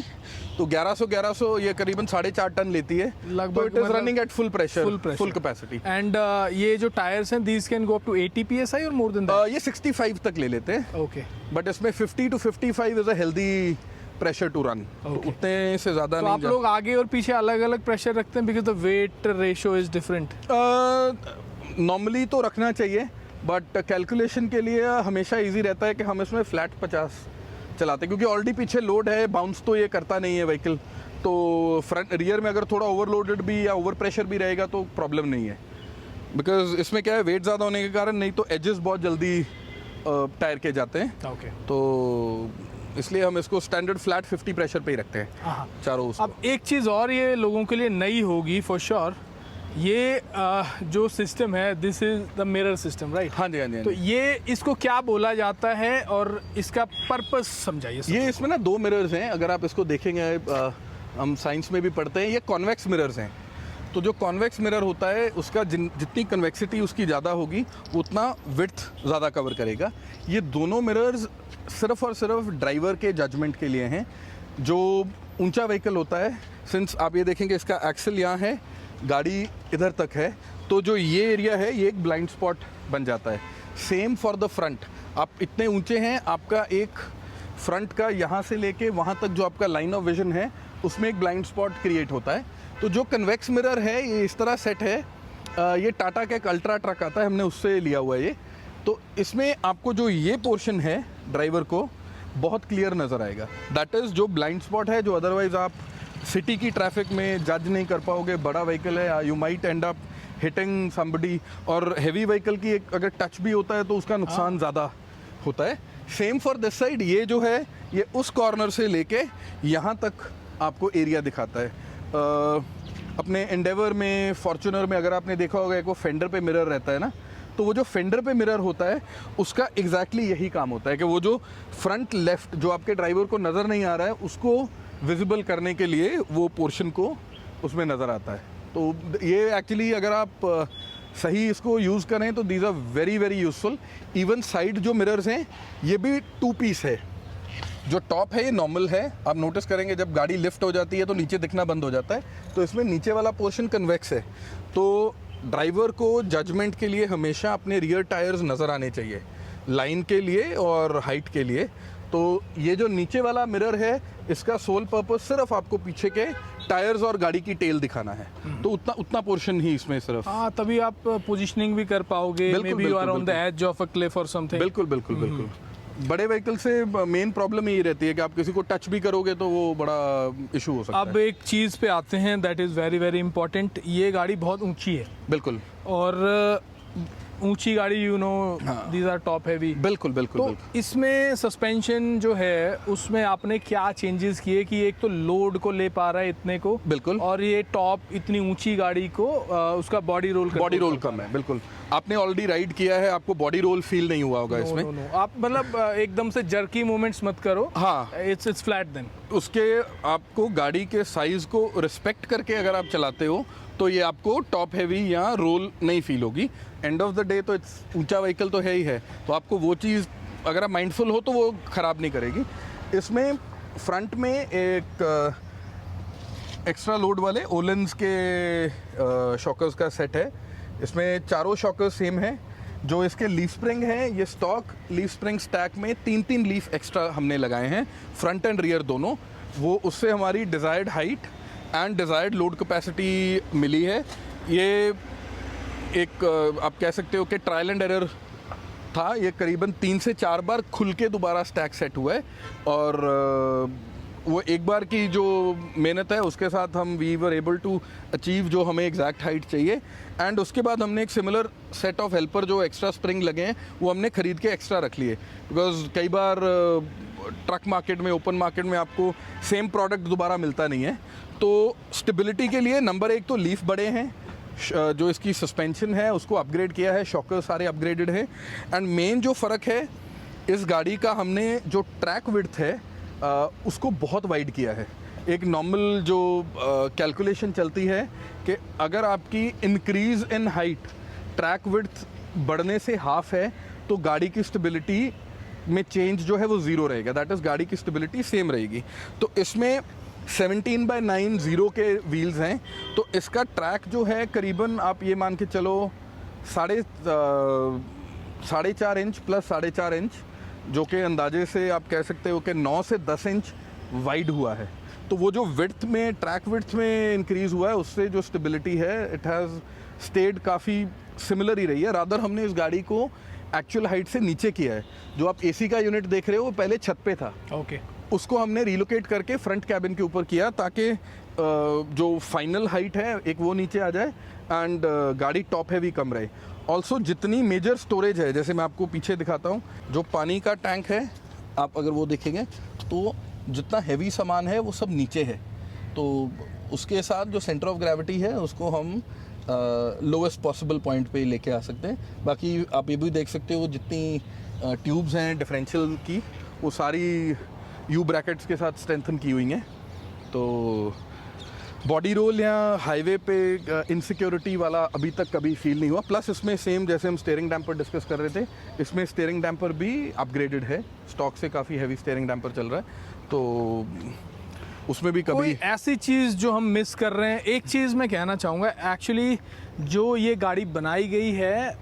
तो 1100 ये करीबन 4.5 टन लेती है लगभग। It is running at full pressure, full capacity.
एंड ये जो टायर्स हैं these can go up to 80 PSI और मोर देन दैट?
ये 65 तक ले लेते हैं।
ओके,
बट इसमें 50 to 55 is a healthy pressure to run, उतने से ज़्यादा
तो
नहीं।
आप लोग आगे और पीछे अलग अलग प्रेशर रखते हैं because the weight ratio is different?
Normally तो रखना चाहिए, बट कैलकुलेशन के लिए हमेशा इजी रहता है कि हम इसमें फ्लैट 50 चलाते हैं, क्योंकि ऑलरेडी पीछे लोड है, बाउंस तो ये करता नहीं है व्हीकल। तो फ्रंट रियर में अगर थोड़ा ओवरलोडेड भी या ओवर प्रेशर भी रहेगा तो प्रॉब्लम नहीं है, बिकॉज इसमें क्या है वेट ज़्यादा होने के कारण नहीं तो एजेस बहुत जल्दी टायर के जाते हैं।
ओके,
तो इसलिए हम इसको स्टैंडर्ड फ्लैट 50 प्रेशर पे ही रखते हैं चारों उसको।
अब एक चीज़ और ये लोगों के लिए नई होगी फॉर श्योर, ये जो सिस्टम है this is the mirror system, right?
हाँ जी, हाँ जी।
तो ये इसको क्या बोला जाता है और इसका पर्पस समझाइए।
ये इसमें ना 2 मिरर्स हैं, अगर आप इसको देखेंगे हम साइंस में भी पढ़ते हैं, ये कॉन्वेक्स मिरर्स हैं। तो जो कॉन्वेक्स मिरर होता है उसका जितनी कन्वेक्सिटी उसकी ज़्यादा होगी उतना विड्थ ज़्यादा कवर करेगा। ये दोनों मिरर्स सिर्फ और सिर्फ ड्राइवर के जजमेंट के लिए हैं। जो ऊंचा व्हीकल होता है, सिंस आप ये देखेंगे इसका एक्सल यहाँ है, गाड़ी इधर तक है, तो जो ये एरिया है ये एक ब्लाइंड स्पॉट बन जाता है। सेम फॉर द फ्रंट, आप इतने ऊंचे हैं, आपका एक फ्रंट का यहाँ से लेके वहाँ तक जो आपका लाइन ऑफ विजन है उसमें एक ब्लाइंड स्पॉट क्रिएट होता है। तो जो कन्वेक्स मिरर है ये इस तरह सेट है, ये टाटा का एक अल्ट्रा ट्रक आता है, हमने उससे लिया हुआ है ये। तो इसमें आपको जो ये पोर्शन है ड्राइवर को बहुत क्लियर नज़र आएगा। दैट इज़ जो ब्लाइंड स्पॉट है जो अदरवाइज आप सिटी की ट्रैफिक में जज नहीं कर पाओगे। बड़ा व्हीकल है, you might end up hitting somebody, और हैवी व्हीकल की एक अगर टच भी होता है तो उसका नुकसान ज़्यादा होता है। सेम फॉर दिस साइड, ये जो है ये उस कॉर्नर से लेके यहाँ तक आपको एरिया दिखाता है। अपने एंडेवर में, फॉर्च्यूनर में अगर आपने देखा होगा एक वो फेंडर पे मिरर रहता है ना, तो वो जो फेंडर पे मिरर होता है उसका एग्जैक्टली यही काम होता है कि वो जो फ्रंट लेफ्ट जो आपके ड्राइवर को नज़र नहीं आ रहा है उसको विजिबल करने के लिए वो पोर्शन को उसमें नज़र आता है। तो ये एक्चुअली अगर आप सही इसको यूज़ करें तो these are very very useful. Even side जो मिरर्स हैं ये भी 2 पीस है। जो टॉप है ये नॉर्मल है, आप नोटिस करेंगे जब गाड़ी लिफ्ट हो जाती है तो नीचे दिखना बंद हो जाता है, तो इसमें नीचे वाला पोर्शन कन्वेक्स है। तो ड्राइवर को जजमेंट के लिए हमेशा अपने रियर टायर्स नज़र आने चाहिए, लाइन के लिए और हाइट के लिए। तो ये जो नीचे वाला मिरर है इसका सोल पर्पस सिर्फ आपको पीछे के टायर्स और गाड़ी की टेल दिखाना है, तो उतना पोर्शन ही इसमें सिर्फ।
तभी आप पोजीशनिंग भी कर पाओगे, maybe you are on the edge of a cliff और समथिंग।
बिल्कुल बिल्कुल बिल्कुल। बड़े व्हीकल से मेन प्रॉब्लम यही रहती है कि आप किसी को टच भी करोगे तो वो बड़ा इशू हो सकता है।
अब एक चीज़ पे आते हैं that is very very important, ये गाड़ी बहुत ऊंची है।
बिल्कुल।
और ऊंची गाड़ी, you know, these are top heavy.
बिल्कुल बिल्कुल
तो
बिल्कुल।
इसमें सस्पेंशन जो है उसमें आपने क्या चेंजेस किए कि एक तो लोड को ले पा रहा है इतने को,
बिल्कुल।
और ये टॉप इतनी ऊंची गाड़ी को उसका बॉडी रोल
कम है, बिल्कुल। आपने ऑलरेडी राइड किया है, आपको बॉडी रोल फील नहीं हुआ होगा इसमें।
नो, आप मतलब एकदम से जर्की मूवमेंट्स मत करो।
हाँ,
इट्स फ्लैट देन।
उसके आपको गाड़ी के साइज को रिस्पेक्ट करके अगर आप चलाते हो तो ये आपको टॉप हैवी या रोल नहीं फील होगी। एंड ऑफ द डे तो इट्स ऊंचा व्हीकल तो है ही है, तो आपको वो चीज़ अगर आप माइंडफुल हो तो वो ख़राब नहीं करेगी। इसमें फ्रंट में एक एक्स्ट्रा लोड वाले ओलेंस के शॉकर्स का सेट है। इसमें चारों शॉकर्स सेम है। जो इसके लीफ स्प्रिंग है, ये स्टॉक लीफ स्प्रिंग स्टैक में 3-3 लीफ एक्स्ट्रा हमने लगाए हैं, फ्रंट एंड रियर दोनों। वो उससे हमारी desired height and desired load capacity मिली है। ये एक आप कह सकते हो कि ट्रायल एंड एरर था। ये करीबन 3 से 4 बार खुल के दोबारा स्टैक सेट हुआ है, और वो एक बार की जो मेहनत है उसके साथ हम we were able to achieve जो हमें एग्जैक्ट हाइट चाहिए। एंड उसके बाद हमने एक सिमिलर सेट ऑफ हेल्पर जो एक्स्ट्रा स्प्रिंग लगे हैं वो हमने ख़रीद के एक्स्ट्रा रख लिए, बिकॉज कई बार ट्रक मार्केट में, ओपन मार्केट में आपको सेम प्रोडक्ट दोबारा मिलता नहीं है। तो स्टेबिलिटी के लिए नंबर 1 तो लीफ बड़े हैं, जो इसकी सस्पेंशन है उसको अपग्रेड किया है, शॉकर सारे अपग्रेडेड है। एंड मेन जो फ़र्क है इस गाड़ी का, हमने जो ट्रैक विड्थ है उसको बहुत वाइड किया है। एक नॉर्मल जो कैलकुलेशन चलती है कि अगर आपकी increase in height track width बढ़ने से हाफ है तो गाड़ी की स्टेबिलिटी में चेंज जो है वो ज़ीरो रहेगा, दैट इज़ गाड़ी की स्टेबिलिटी सेम रहेगी। तो इसमें 17/9 0 के व्हील्स हैं, तो इसका ट्रैक जो है करीबन आप ये मान के चलो 4.5 इंच प्लस 4.5 इंच, जो कि अंदाजे से आप कह सकते हो कि 9 से 10 इंच वाइड हुआ है। तो वो जो विड्थ में, ट्रैक विड्थ में इंक्रीज़ हुआ है, उससे जो स्टेबिलिटी है इट हैज़ स्टेड काफ़ी सिमिलर ही रही है। रादर हमने इस गाड़ी को एक्चुअल हाइट से नीचे किया है। जो आप एसी का यूनिट देख रहे हो वो पहले छत पे था,
ओके।
उसको हमने रिलोकेट करके फ्रंट कैबिन के ऊपर किया ताकि जो फाइनल हाइट है एक वो नीचे आ जाए एंड गाड़ी टॉप हैवी कम रहे। ऑल्सो जितनी मेजर स्टोरेज है, जैसे मैं आपको पीछे दिखाता हूँ, जो पानी का टैंक है आप अगर वो देखेंगे तो जितना हैवी सामान है वो सब नीचे है। तो उसके साथ जो सेंटर ऑफ ग्रेविटी है उसको हम लोवेस्ट पॉसिबल पॉइंट पे लेके आ सकते हैं। बाकी आप ये भी देख सकते हो जितनी ट्यूब्स हैं डिफरेंशियल की, वो सारी यू ब्रैकेट्स के साथ स्ट्रेंथन की हुई हैं। तो बॉडी रोल या हाईवे पे इनसिक्योरिटी वाला अभी तक कभी फील नहीं हुआ। प्लस इसमें सेम जैसे हम स्टीयरिंग डैम्पर डिस्कस कर रहे थे, इसमें स्टीयरिंग डैम्पर भी अपग्रेडेड है, स्टॉक से काफ़ी हैवी स्टीयरिंग डैम्पर चल रहा है, तो उसमें भी कभी
कोई ऐसी चीज़ जो हम मिस कर रहे हैं। एक चीज़ मैं कहना चाहूँगा, एक्चुअली जो ये गाड़ी बनाई गई है,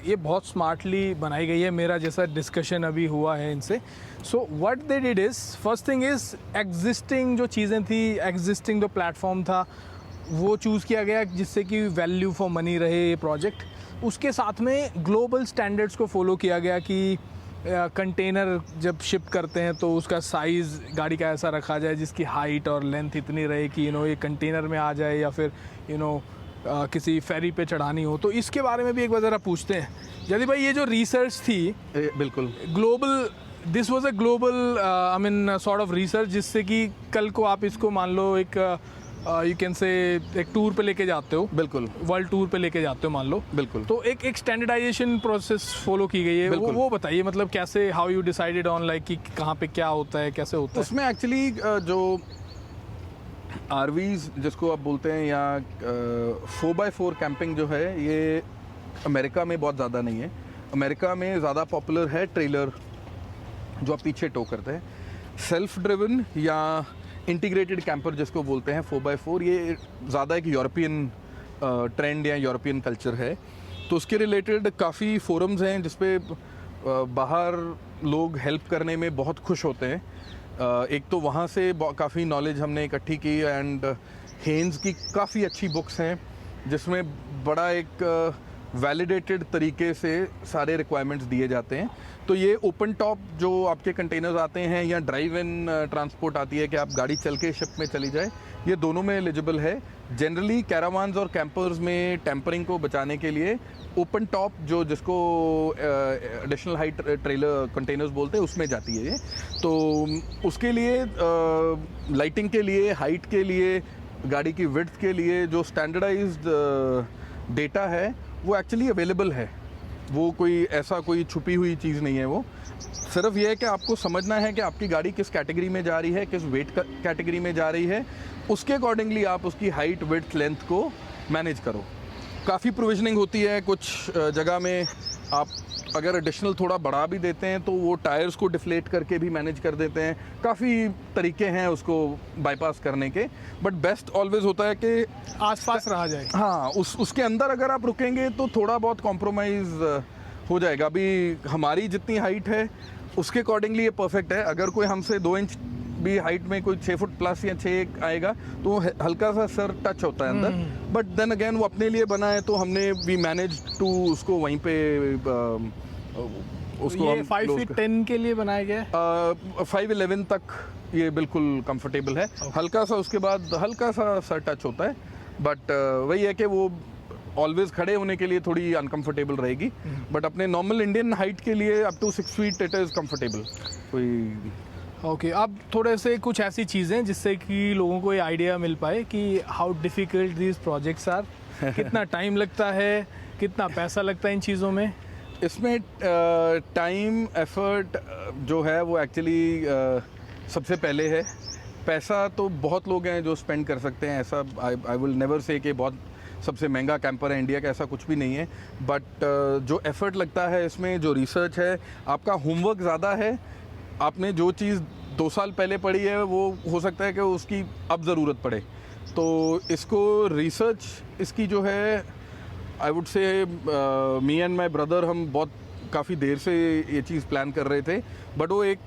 ये बहुत स्मार्टली बनाई गई है। मेरा जैसा डिस्कशन अभी हुआ है इनसे, so what they did is, first thing is existing जो चीज़ें थी, एग्जिस्टिंग जो प्लेटफॉर्म था वो चूज़ किया गया जिससे कि वैल्यू फॉर मनी रहे ये प्रोजेक्ट। उसके साथ में ग्लोबल स्टैंडर्ड्स को फॉलो किया गया कि कंटेनर जब शिप करते हैं तो उसका साइज़ गाड़ी का ऐसा रखा जाए जिसकी हाइट और लेंथ इतनी रहे कि ये कंटेनर में आ जाए, या फिर किसी फेरी पे चढ़ानी हो। तो इसके बारे में भी एक बार ज़रा पूछते हैं यदि भाई, ये जो रिसर्च थी
बिल्कुल
global, this was a global I mean sort of research, जिससे कि कल को आप इसको मान लो एक यू कैन से एक टूर पे लेके जाते हो,
बिल्कुल
वर्ल्ड टूर पे लेके जाते हो मान लो,
बिल्कुल।
तो एक स्टैंडर्डाइजेशन प्रोसेस फॉलो की गई है। वो बताइए, मतलब कैसे, हाउ यू डिसाइडेड ऑन कि कहाँ पे क्या होता है, कैसे होता है
उसमें एक्चुअली जो आरवीज जिसको आप बोलते हैं, या 4x4 कैंपिंग जो है, ये अमेरिका में बहुत ज़्यादा नहीं है। अमेरिका में ज़्यादा पॉपुलर है ट्रेलर जो आप पीछे टो करते हैं। सेल्फ ड्रिवन या इंटीग्रेटेड कैंपर जिसको बोलते हैं 4x4, ये ज़्यादा एक यूरोपियन ट्रेंड या यूरोपियन कल्चर है। तो उसके रिलेटेड काफ़ी फोरम्स हैं जिसपे बाहर लोग हेल्प करने में बहुत खुश होते हैं। एक तो वहाँ से काफ़ी नॉलेज हमने इकट्ठी की, एंड हेन्स की काफ़ी अच्छी बुक्स हैं जिसमें बड़ा एक वैलिडेटेड तरीके से सारे रिक्वायरमेंट्स दिए जाते हैं। तो ये ओपन टॉप जो आपके कंटेनर्स आते हैं या ड्राइव इन ट्रांसपोर्ट आती है कि आप गाड़ी चल के शिप में चली जाए, ये दोनों में एलिजिबल है। जनरली कैरावान्स और कैंपर्स में टेम्परिंग को बचाने के लिए ओपन टॉप जो जिसको एडिशनल हाइट ट्रेलर कंटेनर्स बोलते हैं उसमें जाती है ये। तो उसके लिए लाइटिंग के लिए, हाइट के लिए, गाड़ी की विड्थ के लिए जो स्टैंडर्डाइज्ड डेटा है वो एक्चुअली अवेलेबल है। वो कोई ऐसा कोई छुपी हुई चीज़ नहीं है। वो सिर्फ ये है कि आपको समझना है कि आपकी गाड़ी किस कैटेगरी में जा रही है, किस वेट कैटेगरी में जा रही है, उसके अकॉर्डिंगली आप उसकी हाइट, विड्थ, लेंथ को मैनेज करो। काफ़ी प्रोविजनिंग होती है। कुछ जगह में आप अगर एडिशनल थोड़ा बढ़ा भी देते हैं तो वो टायर्स को डिफ्लेट करके भी मैनेज कर देते हैं। काफ़ी तरीके हैं उसको बाईपास करने के, बट बेस्ट ऑलवेज होता है कि
आसपास रहा जाए।
हाँ, उसके अंदर अगर आप रुकेंगे तो थोड़ा बहुत कॉम्प्रोमाइज़ हो जाएगा। अभी हमारी जितनी हाइट है उसके अकॉर्डिंगली ये परफेक्ट है। अगर कोई हमसे 2 इंच भी हाइट में कोई 6 फुट प्लस या 6 आएगा तो हल्का सा सर टच होता है अंदर, बट देन अगेन वो अपने लिए बना है तो हमने वी मैनेज टू उसको वहीं पे उसको
ये 5 फीट 10 के लिए बनाया गया है।
5'11" तक ये बिल्कुल कंफर्टेबल है। हल्का सा उसके बाद हल्का सा सर टच होता है, बट वही है कि वो ऑलवेज खड़े होने के लिए थोड़ी अनकंफर्टेबल रहेगी, बट अपने नॉर्मल इंडियन हाइट के लिए up to 6 feet it is comfortable. कोई
ओके, अब थोड़े से कुछ ऐसी चीज़ें जिससे कि लोगों को ये आइडिया मिल पाए कि how difficult these projects are, कितना टाइम लगता है, कितना पैसा लगता है इन चीज़ों में।
इसमें टाइम एफर्ट जो है वो एक्चुअली सबसे पहले है। पैसा तो बहुत लोग हैं जो स्पेंड कर सकते हैं, ऐसा आई विल नेवर से कि बहुत सबसे महंगा कैंपर है इंडिया का, ऐसा कुछ भी नहीं है। बट जो एफर्ट लगता है इसमें, जो रिसर्च है, आपका होमवर्क ज़्यादा है। आपने जो चीज़ 2 साल पहले पढ़ी है वो हो सकता है कि उसकी अब ज़रूरत पड़े। तो इसको रिसर्च इसकी जो है I would say me and my brother हम बहुत काफ़ी देर से ये चीज़ प्लान कर रहे थे, बट वो एक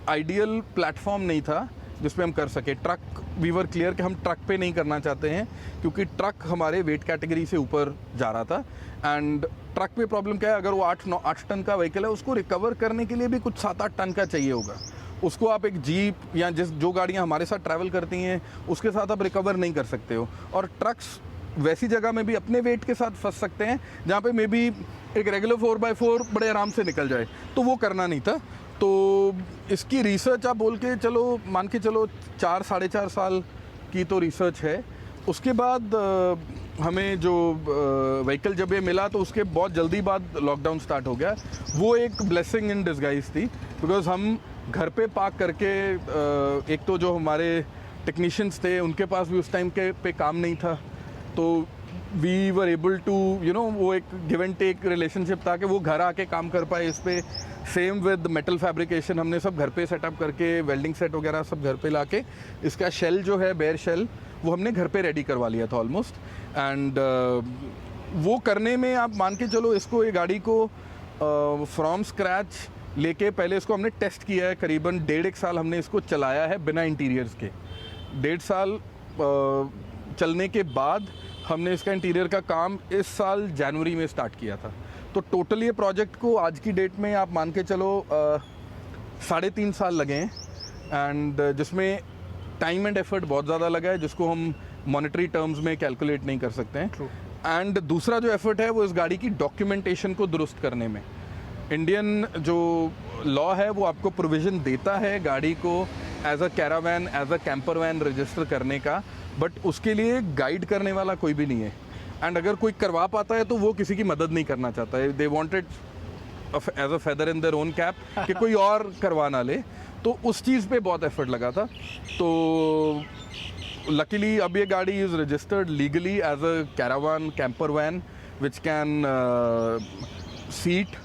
आइडियल प्लेटफॉर्म नहीं था जिसपे हम कर सके। ट्रक वी वर क्लियर कि हम ट्रक पे नहीं करना चाहते हैं क्योंकि ट्रक हमारे वेट कैटेगरी से ऊपर जा रहा था। एंड ट्रक पे प्रॉब्लम क्या है, अगर वो 8 टन का व्हीकल है उसको रिकवर करने के लिए भी कुछ 7-8 टन का चाहिए होगा। उसको आप एक जीप या जो गाड़ियाँ हमारे साथ ट्रैवल करती हैं उसके साथ आप रिकवर नहीं कर सकते हो। और ट्रक्स वैसी जगह में भी अपने वेट के साथ फंस सकते हैं जहाँ पे मे बी एक रेगुलर 4x4 बड़े आराम से निकल जाए, तो वो करना नहीं था। तो इसकी रिसर्च आप बोल के चलो, मान के चलो 4-4.5 साल की तो रिसर्च है। उसके बाद हमें जो व्हीकल जब ये मिला तो उसके बहुत जल्दी बाद लॉकडाउन स्टार्ट हो गया। वो एक ब्लेसिंग इन डिस्गाइज थी, बिकॉज हम घर पे पार्क करके एक तो जो हमारे टेक्नीशियंस थे उनके पास भी उस टाइम के पे काम नहीं था, तो वी वर एबल टू वो एक गिव एंड टेक रिलेशनशिप था कि वो घर आके काम कर पाए इस पर। सेम विद मेटल फैब्रिकेशन, हमने सब घर पे सेटअप करके वेल्डिंग सेट वगैरह सब घर पे लाके इसका शेल जो है बेयर शेल वो हमने घर पे रेडी करवा लिया था ऑलमोस्ट। एंड वो करने में आप मान के चलो इसको, ये गाड़ी को फ्रॉम स्क्रैच लेके पहले इसको हमने टेस्ट किया है। करीबन 1.5 साल हमने इसको चलाया है बिना इंटीरियर्स के। 1.5 साल चलने के बाद हमने इसका इंटीरियर का काम इस साल जनवरी में स्टार्ट किया था। तो टोटल ये प्रोजेक्ट को आज की डेट में आप मान के चलो 3.5 साल लगे हैं, एंड जिसमें टाइम एंड एफर्ट बहुत ज़्यादा लगा है जिसको हम मॉनेटरी टर्म्स में कैलकुलेट नहीं कर सकते हैं। एंड दूसरा जो एफर्ट है वो इस गाड़ी की डॉक्यूमेंटेशन को दुरुस्त करने में। इंडियन जो लॉ है वो आपको प्रोविज़न देता है गाड़ी को as a caravan, as a camper van register करने का, बट उसके लिए गाइड करने वाला कोई भी नहीं है। एंड अगर कोई करवा पाता है तो वो किसी की मदद नहीं करना चाहता है। They wanted as a feather in their own cap कि कोई और करवा ना ले। तो उस चीज़ पे बहुत एफर्ट लगा था। तो लकीली अब ये गाड़ी is registered legally as a caravan camper van which can seat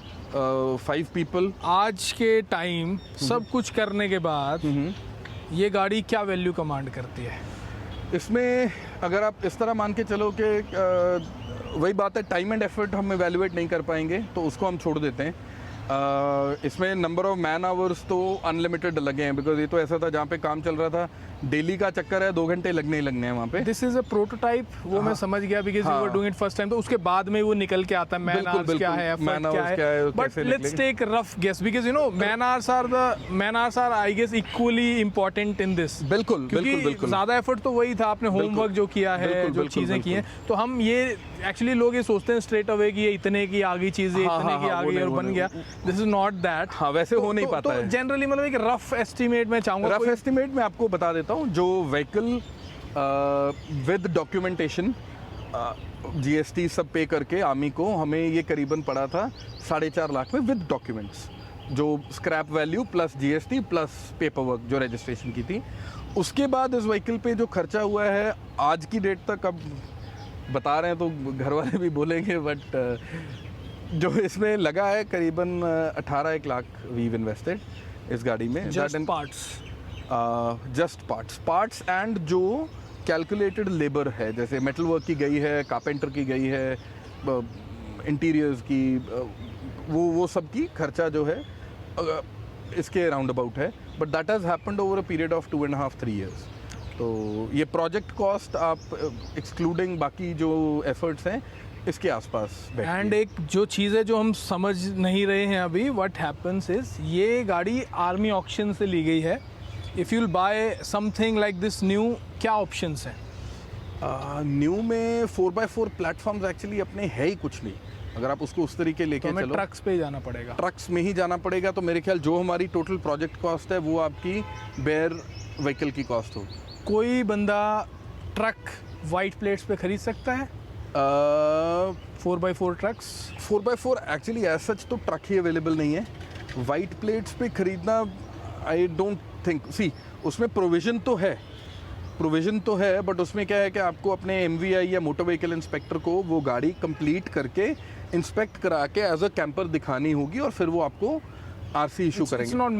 5 people.
आज के टाइम सब कुछ करने के बाद ये गाड़ी क्या वैल्यू कमांड करती है?
इसमें अगर आप इस तरह मान के चलो कि वही बात है, टाइम एंड एफर्ट हम एवेलुएट नहीं कर पाएंगे तो उसको हम छोड़ देते हैं। इसमें नंबर ऑफ मैन आवर्स तो अनलिमिटेड लगे हैं, बिकॉज ये तो ऐसा था जहाँ पे काम चल रहा था डेली का चक्कर है, 2 घंटे लगने ही लगने हैं वहाँ पे।
दिस इज अ प्रोटोटाइप, वो मैं समझ गया because you were doing it first time, तो उसके बाद में वो निकल के आता है मैन आवर्स क्या है, एफर्ट क्या है, but let's take rough guess because you know man hours are I guess equally important in this.
बिल्कुल
क्योंकि ज्यादा एफर्ट तो वही था, आपने होमवर्क जो किया है, जो चीजें की हैं, तो हम ये एक्चुअली लोग ये सोचते हैं स्ट्रेट अवे कि ये इतने की आ गई चीज, इतने की आ गई और बन गया, दिस इज नॉट दैट।
हाँ, वैसे हो नहीं पाता है
जनरली, मतलब एक रफ एस्टिमेट मैं चाहूंगा,
रफ एस्टिमेट मैं आपको बता देता हूँ। जो व्हीकल विद डॉक्यूमेंटेशन जीएसटी सब पे करके आर्मी को हमें ये करीबन पड़ा था 4.5 लाख में विद डॉक्यूमेंट्स, जो scrap value plus GST plus paper work जो रजिस्ट्रेशन की थी। उसके बाद इस व्हीकल पे जो खर्चा हुआ है आज की डेट तक, अब बता रहे हैं तो घर वाले भी बोलेंगे, बट जो इसमें लगा है करीबन 18 लाख वीव इन्वेस्टेड इस गाड़ी में। जस्ट पार्ट्स एंड जो कैलकुलेटेड लेबर है, जैसे मेटल वर्क की गई है, कारपेंटर की गई है, इंटीरियर्स की, वो सब की खर्चा जो है इसके राउंड अबाउट है, but that has happened over a period of 2.5-3 years। तो ये प्रोजेक्ट कॉस्ट आप एक्सक्लूडिंग बाकी जो एफर्ट्स हैं इसके आसपास।
एंड एक जो चीज़ है जो हम समझ नहीं रहे हैं अभी, व्हाट हैपेंस इज, ये गाड़ी आर्मी ऑक्शन से ली गई है। If you'll buy something like this new, क्या ऑप्शंस हैं?
न्यू में 4x4 प्लेटफॉर्म्स एक्चुअली अपने है ही कुछ नहीं। अगर आप उसको उस तरीके लेके
तो
चलो,
ट्रक्स पे ही जाना पड़ेगा।
ट्रक्स में ही जाना पड़ेगा। तो मेरे ख्याल जो हमारी टोटल प्रोजेक्ट कॉस्ट है वो आपकी बेयर व्हीकल की कॉस्ट होगी।
कोई बंदा ट्रक वाइट प्लेट्स पे खरीद सकता है? 4x4 trucks?
4x4 actually as such तो ट्रक ही अवेलेबल नहीं है। वाइट प्लेट्स पे खरीदना आई डोंट थिंक, सी उसमें प्रोविज़न तो है, बट उसमें क्या है कि आपको अपने MVI या मोटर व्हीकल इंस्पेक्टर को वो गाड़ी कंप्लीट करके इंस्पेक्ट करा के एज अ कैंपर दिखानी होगी, और फिर वो आपको RC इशू करेंगे।
Not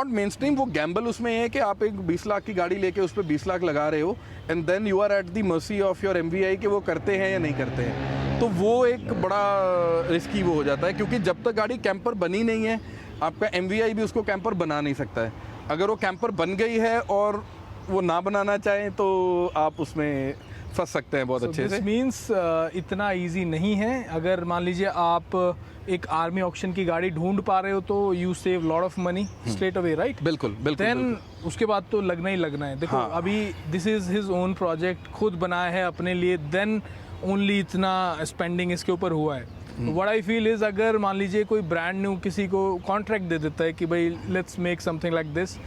main stream.
वो गैम्बल उसमें है कि आप एक 20 लाख की गाड़ी लेके उस पर 20 लाख लगा रहे हो, and then you are at the mercy of your MVI कि वो करते हैं या नहीं करते हैं। तो वो एक बड़ा रिस्की वो हो जाता है, क्योंकि जब तक गाड़ी कैंपर बनी नहीं है, आपका MVI भी उसको कैंपर बना नहीं सकता है। अगर वो कैंपर बन गई है और वो ना बनाना चाहें तो आप उसमें फंस सकते हैं बहुत अच्छे से।
मीन्स इतना इजी नहीं है। अगर मान लीजिए आप एक आर्मी ऑक्शन की गाड़ी ढूंढ पा रहे हो तो you save lot of money straight away, right?
बिल्कुल।
देन उसके बाद तो लगना ही लगना है। देखो
हाँ।
अभी this is his own project, खुद बनाया है अपने लिए, देन ओनली इतना स्पेंडिंग इसके ऊपर हुआ है। व्हाट आई फील इज, अगर मान लीजिए कोई ब्रांड न्यू किसी को कॉन्ट्रैक्ट दे देता है कि भाई let's make something like this,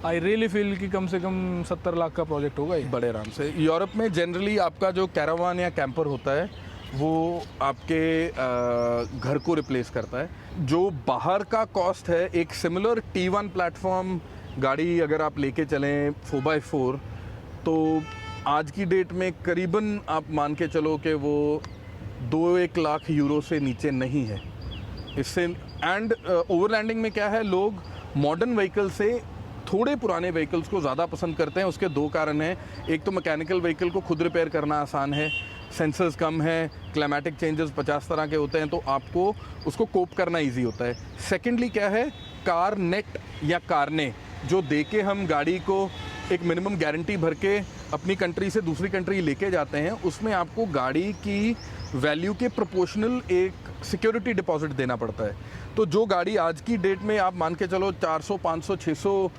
I really feel कि कम से कम 70 लाख का प्रोजेक्ट होगा ये
बड़े आराम से। यूरोप में जनरली आपका जो कैरावान या कैंपर होता है वो आपके घर को रिप्लेस करता है। जो बाहर का कॉस्ट है, एक सिमिलर T1 प्लेटफॉर्म गाड़ी अगर आप लेके चलें 4x4, तो आज की डेट में करीबन आप मान के चलो कि वो 2-1 लाख यूरो से नीचे नहीं है इससे। एंड ओवरलैंडिंग में क्या है, लोग मॉडर्न व्हीकल से थोड़े पुराने व्हीकल्स को ज़्यादा पसंद करते हैं। उसके 2 कारण हैं। एक तो मैकेनिकल व्हीकल को खुद रिपेयर करना आसान है, सेंसर्स कम है, क्लाइमेटिक चेंजेस 50 तरह के होते हैं, तो आपको उसको कोप करना इजी होता है। सेकेंडली क्या है, कार नेट या कारने जो दे के हम गाड़ी को एक मिनिमम गारंटी भर के अपनी कंट्री से दूसरी कंट्री लेके जाते हैं, उसमें आपको गाड़ी की वैल्यू के प्रोपोर्शनल एक सिक्योरिटी डिपॉजिट देना पड़ता है। तो जो गाड़ी आज की डेट में आप मान के चलो 400, 500, 600,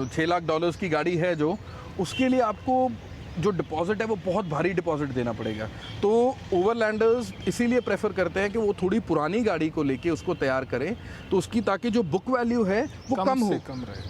6 लाख डॉलर्स की गाड़ी है, जो उसके लिए आपको जो डिपॉजिट है वो बहुत भारी डिपॉजिट देना पड़ेगा। तो ओवरलैंडर्स इसीलिए प्रेफर करते हैं कि वो थोड़ी पुरानी गाड़ी को लेके उसको तैयार करें, तो उसकी ताकि जो बुक वैल्यू है वो कम हो,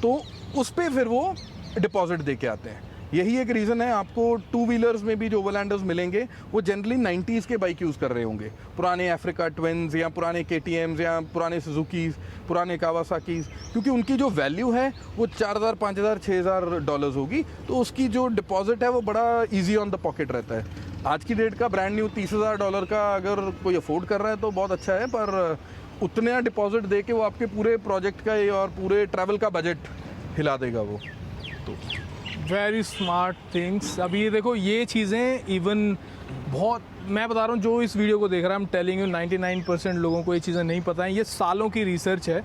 तो उस पर फिर वो डिपॉजिट दे के आते हैं। यही एक रीज़न है। आपको 2 व्हीलर्स में भी जो ओवरलैंडर्स मिलेंगे वो जनरली 90s के बाइक यूज़ कर रहे होंगे, पुराने अफ्रीका ट्विन्स या पुराने KTMs या पुराने सुजुकीज़, पुराने कावासाकीज़, क्योंकि उनकी जो वैल्यू है वो 4000, 5000, 6000 डॉलर्स होगी, तो उसकी जो डिपॉजिट है वो बड़ा ईजी ऑन द पॉकेट रहता है। आज की डेट का ब्रांड न्यू $30,000 का अगर कोई अफोर्ड कर रहा है तो बहुत अच्छा है, पर उतने डिपॉजिट दे के वो आपके पूरे प्रोजेक्ट का और पूरे ट्रैवल का बजट हिला देगा वो। तो
वेरी स्मार्ट थिंग्स। अभी देखो ये चीज़ें इवन बहुत, मैं बता रहा हूँ जो इस वीडियो को देख रहा है, I'm telling you 99% लोगों को ये चीज़ें नहीं पता हैं। ये सालों की रिसर्च है।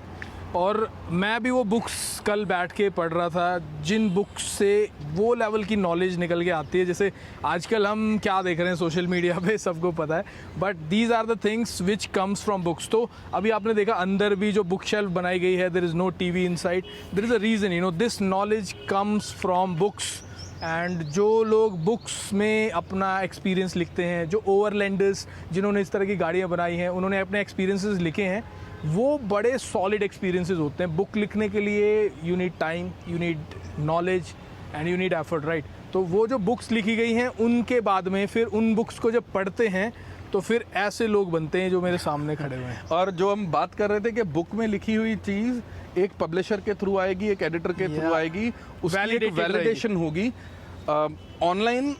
और मैं भी वो बुक्स कल बैठ के पढ़ रहा था, जिन बुक्स से वो लेवल की नॉलेज निकल के आती है। जैसे आजकल हम क्या देख रहे हैं सोशल मीडिया पे, सबको पता है, but these are the things which comes from books. तो अभी आपने देखा अंदर भी जो बुक शेल्फ बनाई गई है, there is no TV inside, there is a reason, you know, this knowledge comes from books. And जो लोग बुक्स में अपना एक्सपीरियंस लिखते हैं, जो ओवरलैंडर्स जिन्होंने इस तरह की गाड़ियाँ बनाई हैं, उन्होंने अपने एक्सपीरियंसेस लिखे हैं, वो बड़े सॉलिड एक्सपीरियंसेस होते हैं। बुक लिखने के लिए you need time, you need knowledge and you need effort, right. तो वो जो बुक्स लिखी गई हैं, उनके बाद में फिर उन बुक्स को जब पढ़ते हैं तो फिर ऐसे लोग बनते हैं जो मेरे सामने खड़े हुए हैं।
और जो हम बात कर रहे थे कि बुक में लिखी हुई चीज़ एक पब्लिशर के थ्रू आएगी, एक एडिटर के थ्रू आएगी, उसकी एक वैलिडेशन होगी। ऑनलाइन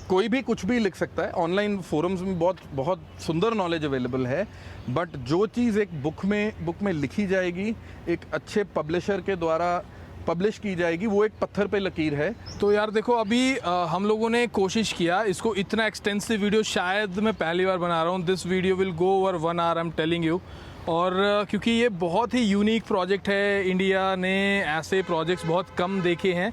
कोई भी कुछ भी लिख सकता है, ऑनलाइन फोरम्स में बहुत बहुत सुंदर नॉलेज अवेलेबल है, बट जो चीज़ एक बुक में लिखी जाएगी, एक अच्छे पब्लिशर के द्वारा पब्लिश की जाएगी, वो एक पत्थर पे लकीर है।
तो यार देखो, अभी हम लोगों ने कोशिश किया इसको, इतना एक्सटेंसिव वीडियो शायद मैं पहली बार बना रहा हूँ। This video will go over 1 hour, I am telling you. और क्योंकि ये बहुत ही यूनिक प्रोजेक्ट है, इंडिया ने ऐसे प्रोजेक्ट्स बहुत कम देखे हैं,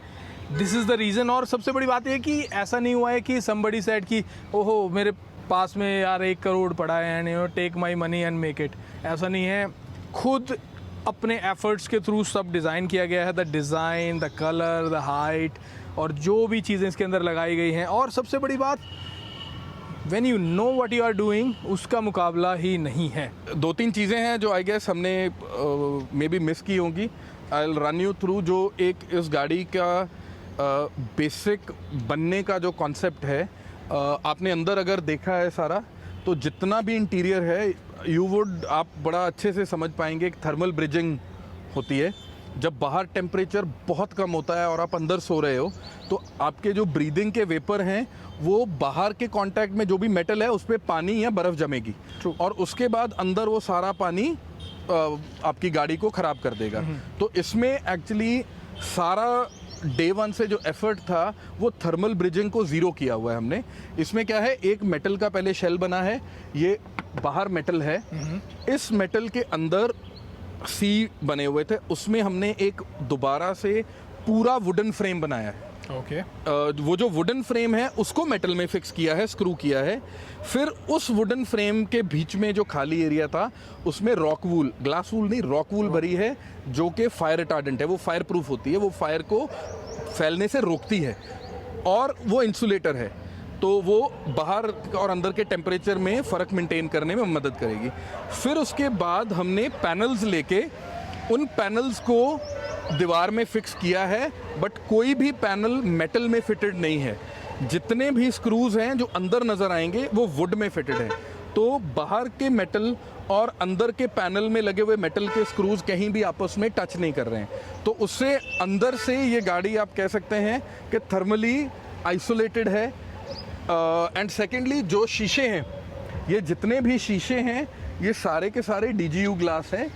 दिस इज़ द रीज़न। और सबसे बड़ी बात यह कि ऐसा नहीं हुआ है कि somebody said कि ओहो मेरे पास में यार 1 करोड़ पड़ा है and you know take my money and make it, ऐसा नहीं है। खुद अपने एफर्ट्स के थ्रू सब डिज़ाइन किया गया है, the design, the colour, the height, और जो भी चीज़ें इसके अंदर लगाई गई हैं। और सबसे बड़ी बात, when you know what you are doing, उसका मुकाबला ही नहीं है।
2-3 चीज़ें हैं जो आई गेस हमने मे बी मिस की होंगी। I will run you through जो एक इस गाड़ी का बेसिक बनने का जो कॉन्सेप्ट है। आपने अंदर अगर देखा है सारा, तो जितना भी इंटीरियर है, आप बड़ा अच्छे से समझ पाएंगे। एक थर्मल ब्रिजिंग होती है। जब बाहर टेम्परेचर बहुत कम होता है और आप अंदर सो रहे हो, तो आपके जो ब्रीदिंग के वेपर हैं, वो बाहर के कांटेक्ट में जो भी मेटल है उस पर पानी या बर्फ़ जमेगी, और उसके बाद अंदर वो सारा पानी आपकी गाड़ी को ख़राब कर देगा। तो इसमें एक्चुअली सारा डे 1 से जो एफर्ट था, वो थर्मल ब्रिजिंग को ज़ीरो किया हुआ है हमने। इसमें क्या है, एक मेटल का पहले शेल बना है, ये बाहर मेटल है, इस मेटल के अंदर सी बने हुए थे, उसमें हमने एक दोबारा से पूरा वुडन फ्रेम बनाया है।
ओके।
वो जो वुडन फ्रेम है उसको मेटल में फिक्स किया है, स्क्रू किया है। फिर उस वुडन फ्रेम के बीच में जो खाली एरिया था, उसमें रॉक वूल, ग्लास वूल नहीं, रॉक वूल भरी है, जो कि फायर रिटार्डेंट है, वो फायर प्रूफ होती है, वो फायर को फैलने से रोकती है, और वो इंसुलेटर है, तो वो बाहर और अंदर के टेम्परेचर में फ़र्क मेंटेन करने में मदद करेगी। फिर उसके बाद हमने पैनल्स लेके उन पैनल्स को दीवार में फिक्स किया है, बट कोई भी पैनल मेटल में फिटेड नहीं है। जितने भी स्क्रूज हैं जो अंदर नज़र आएंगे, वो वुड में फिटेड हैं। तो बाहर के मेटल और अंदर के पैनल में लगे हुए मेटल के स्क्रूज कहीं भी आपस में टच नहीं कर रहे हैं। तो उससे अंदर से ये गाड़ी आप कह सकते हैं कि थर्मली आइसोलेटेड है। एंड सेकेंडली, जो शीशे हैं, ये जितने भी शीशे हैं, ये सारे के सारे DGU ग्लास हैं।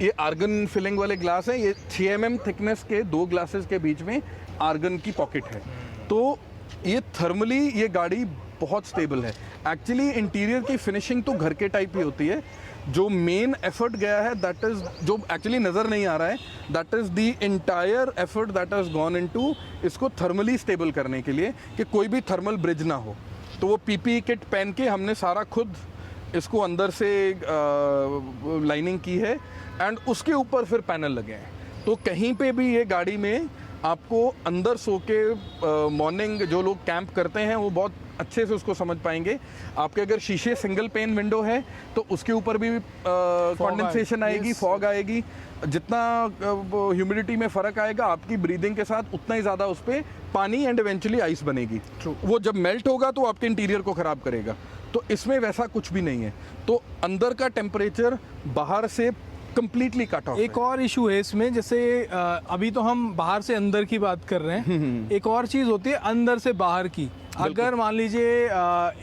ये आर्गन फिलिंग वाले ग्लास हैं। ये 6 mm थिकनेस के 2 ग्लासेस के बीच में आर्गन की पॉकेट है। तो ये थर्मली ये गाड़ी बहुत स्टेबल है। एक्चुअली इंटीरियर की फिनिशिंग तो घर के टाइप ही होती है। जो मेन एफर्ट गया है, दैट इज़, जो एक्चुअली नज़र नहीं आ रहा है, that is the entire effort that has gone into इसको थर्मली स्टेबल करने के लिए, कि कोई भी थर्मल ब्रिज ना हो। तो वो PPE किट पहन के हमने सारा खुद इसको अंदर से लाइनिंग की है, एंड उसके ऊपर फिर पैनल लगे हैं। तो कहीं पे भी ये गाड़ी में आपको अंदर सो के मॉर्निंग जो लोग कैंप करते हैं, वो बहुत अच्छे से उसको समझ पाएंगे। आपके अगर शीशे सिंगल पेन विंडो है, तो उसके ऊपर भी कंडेंसेशन आएगी, फॉग आएगी। जितना ह्यूमिडिटी में फ़र्क आएगा, आपकी ब्रीदिंग के साथ उतना ही ज़्यादा उस पर पानी एंड इवेंचुअली आइस बनेगी। वो जब मेल्ट होगा तो आपके इंटीरियर को ख़राब करेगा। तो इसमें वैसा कुछ भी नहीं है। तो अंदर का टेम्परेचर बाहर से कंप्लीटली कट ऑफ।
एक और इशू है इसमें, जैसे अभी तो हम बाहर से अंदर की बात कर रहे हैं, एक और चीज़ होती है अंदर से बाहर की। अगर मान लीजिए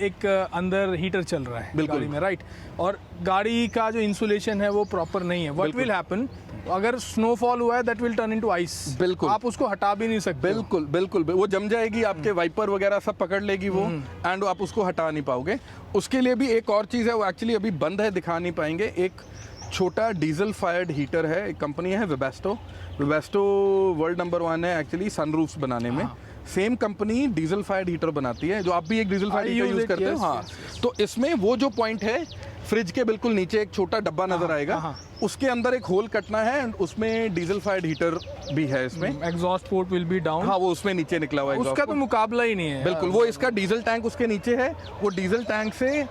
एक अंदर हीटर चल रहा है गाड़ी में, राइट, और गाड़ी का जो इंसुलेशन है वो प्रॉपर नहीं है, व्हाट विल हैपन? अगर स्नोफॉल हुआ है, that will turn into ice.
बिल्कुल,
आप उसको हटा भी नहीं सकते।
बिल्कुल बिल्कुल, वो जम जाएगी, आपके वाइपर वगैरह सब पकड़ लेगी वो, एंड आप उसको हटा नहीं पाओगे। उसके लिए भी एक और चीज़ है, वो एक्चुअली अभी बंद है, दिखा नहीं पाएंगे। एक छोटा डीजल फायर्ड हीटर है, एक कंपनी है वेबास्टो। वेबास्टो वर्ल्ड नंबर 1 है एक्चुअली सनरूफ्स बनाने में। Same company diesel fired heater बनाती है, जो आप भी एक डीजल फायर्ड हीटर यूज़ करते हो। हाँ, तो इसमें वो जो पॉइंट है, फ्रिज के बिल्कुल नीचे एक छोटा डब्बा नजर आएगा, उसके अंदर एक होल कटना है एंड उसमें डीजल फायर्ड हीटर भी है इसमें।
Exhaust port will be down.
हाँ, वो उसमें नीचे निकला हुआ है
उसका
exhaust
तो
port।
मुकाबला ही नहीं है।
बिल्कुल, वो इसका डीजल टैंक उसके नीचे है। वो डीजल टैंक से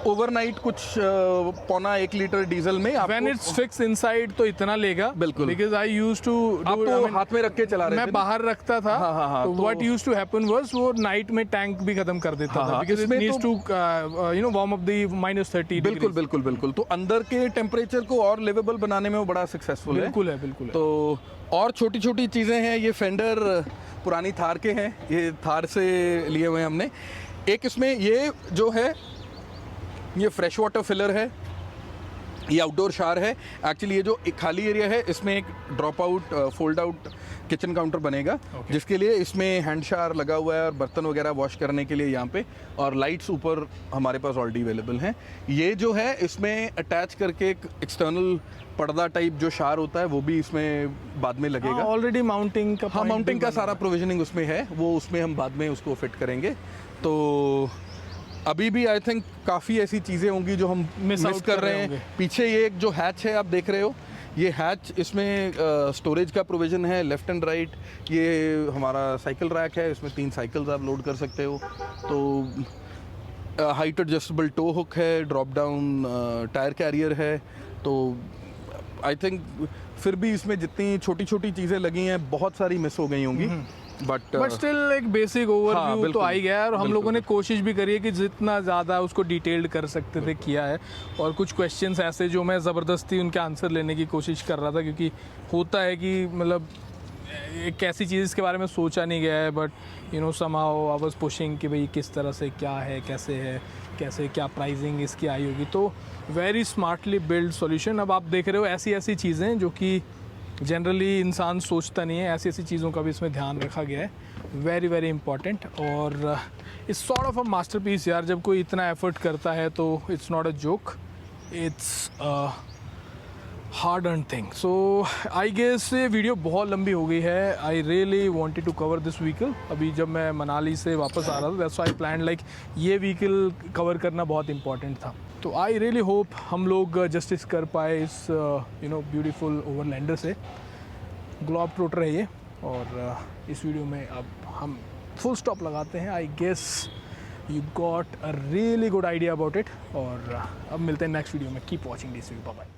ओवरनाइट कुछ 0.25 लीटर डीजल में
When it's fixed inside तो इतना लेगा।
बिल्कुल।
Because I used to
आप
do
तो हाथ में रख के चला रहे थे
मैं
ना?
बाहर रखता था।
हाँ,
तो
तो-
what used to happen was वो नाइट में टैंक भी खत्म कर देता था। Because it
इसमें
needs
तो-
to warm up the -30
बिल्कुल बिल्कुल बिल्कुल। तो अंदर के टेम्परेचर को और लिवेबल बनाने में वो बड़ा सक्सेसफुल है।
बिल्कुल है, बिल्कुल है।
तो और छोटी छोटी चीज़ें हैं। ये फेंडर पुरानी थार के हैं, ये थार से लिए हुए हैं हमने। एक इसमें ये जो है, ये फ्रेश वाटर फिलर है, ये आउटडोर शावर है। एक्चुअली ये जो एक खाली एरिया है, इसमें एक drop out fold out kitchen counter बनेगा, जिसके लिए इसमें हैंड शावर लगा हुआ है और बर्तन वगैरह वॉश करने के लिए यहाँ पे, और लाइट्स ऊपर हमारे पास ऑलरेडी अवेलेबल हैं। ये जो है, इसमें अटैच करके एक एक्सटर्नल पर्दा टाइप जो शावर होता है, वो भी इसमें बाद में लगेगा।
ऑलरेडी माउंटिंग का
हाँ, माउंटिंग का सारा प्रोविजनिंग उसमें है, वो उसमें हम बाद में उसको फिट करेंगे। तो अभी भी आई थिंक काफ़ी ऐसी चीज़ें होंगी जो हम मिस कर रहे हैं। पीछे ये एक जो हैच है आप देख रहे हो, ये हैच, इसमें स्टोरेज का प्रोविज़न है लेफ़्ट एंड राइट। ये हमारा साइकिल रैक है, इसमें 3 साइकिल्स आप लोड कर सकते हो। तो हाइट एडजस्टेबल टो हुक है, ड्रॉप डाउन टायर कैरियर है। तो आई थिंक फिर भी इसमें जितनी छोटी छोटी चीज़ें लगी हैं, बहुत सारी मिस हो गई होंगी, बट
स्टिल एक बेसिक ओवरव्यू तो आ ही गया है। और हम लोगों ने कोशिश भी करी है कि जितना ज़्यादा उसको डिटेल्ड कर सकते थे किया है। और कुछ क्वेश्चंस ऐसे जो मैं ज़बरदस्ती उनके आंसर लेने की कोशिश कर रहा था, क्योंकि होता है कि मतलब एक ऐसी चीज़ इसके बारे में सोचा नहीं गया है, but somehow I was pushing कि भाई किस तरह से क्या है, कैसे क्या प्राइसिंग इसकी आई होगी। तो वेरी स्मार्टली बिल्ड सॉल्यूशन। अब आप देख रहे हो ऐसी ऐसी चीज़ें जो कि जनरली इंसान सोचता नहीं है, ऐसी ऐसी चीज़ों का भी इसमें ध्यान रखा गया है। Very very important. और it's sort of a masterpiece यार। जब कोई इतना एफर्ट करता है तो it's not a joke, it's hard earn thing. So I guess ये वीडियो बहुत लंबी हो गई है। I really wanted to cover this vehicle. अभी जब मैं मनाली से वापस आ रहा था, that's why I plan like ये व्हीकल कवर करना बहुत इंपॉर्टेंट था। तो आई रियली होप हम लोग जस्टिस कर पाए इस ब्यूटीफुल ओवरलैंडर से। ग्लोब ट्रोटर है ये। और इस वीडियो में अब हम फुल स्टॉप लगाते हैं। I guess you got a really good idea about it. और अब मिलते हैं नेक्स्ट वीडियो में। Keep watching this video. Bye bye.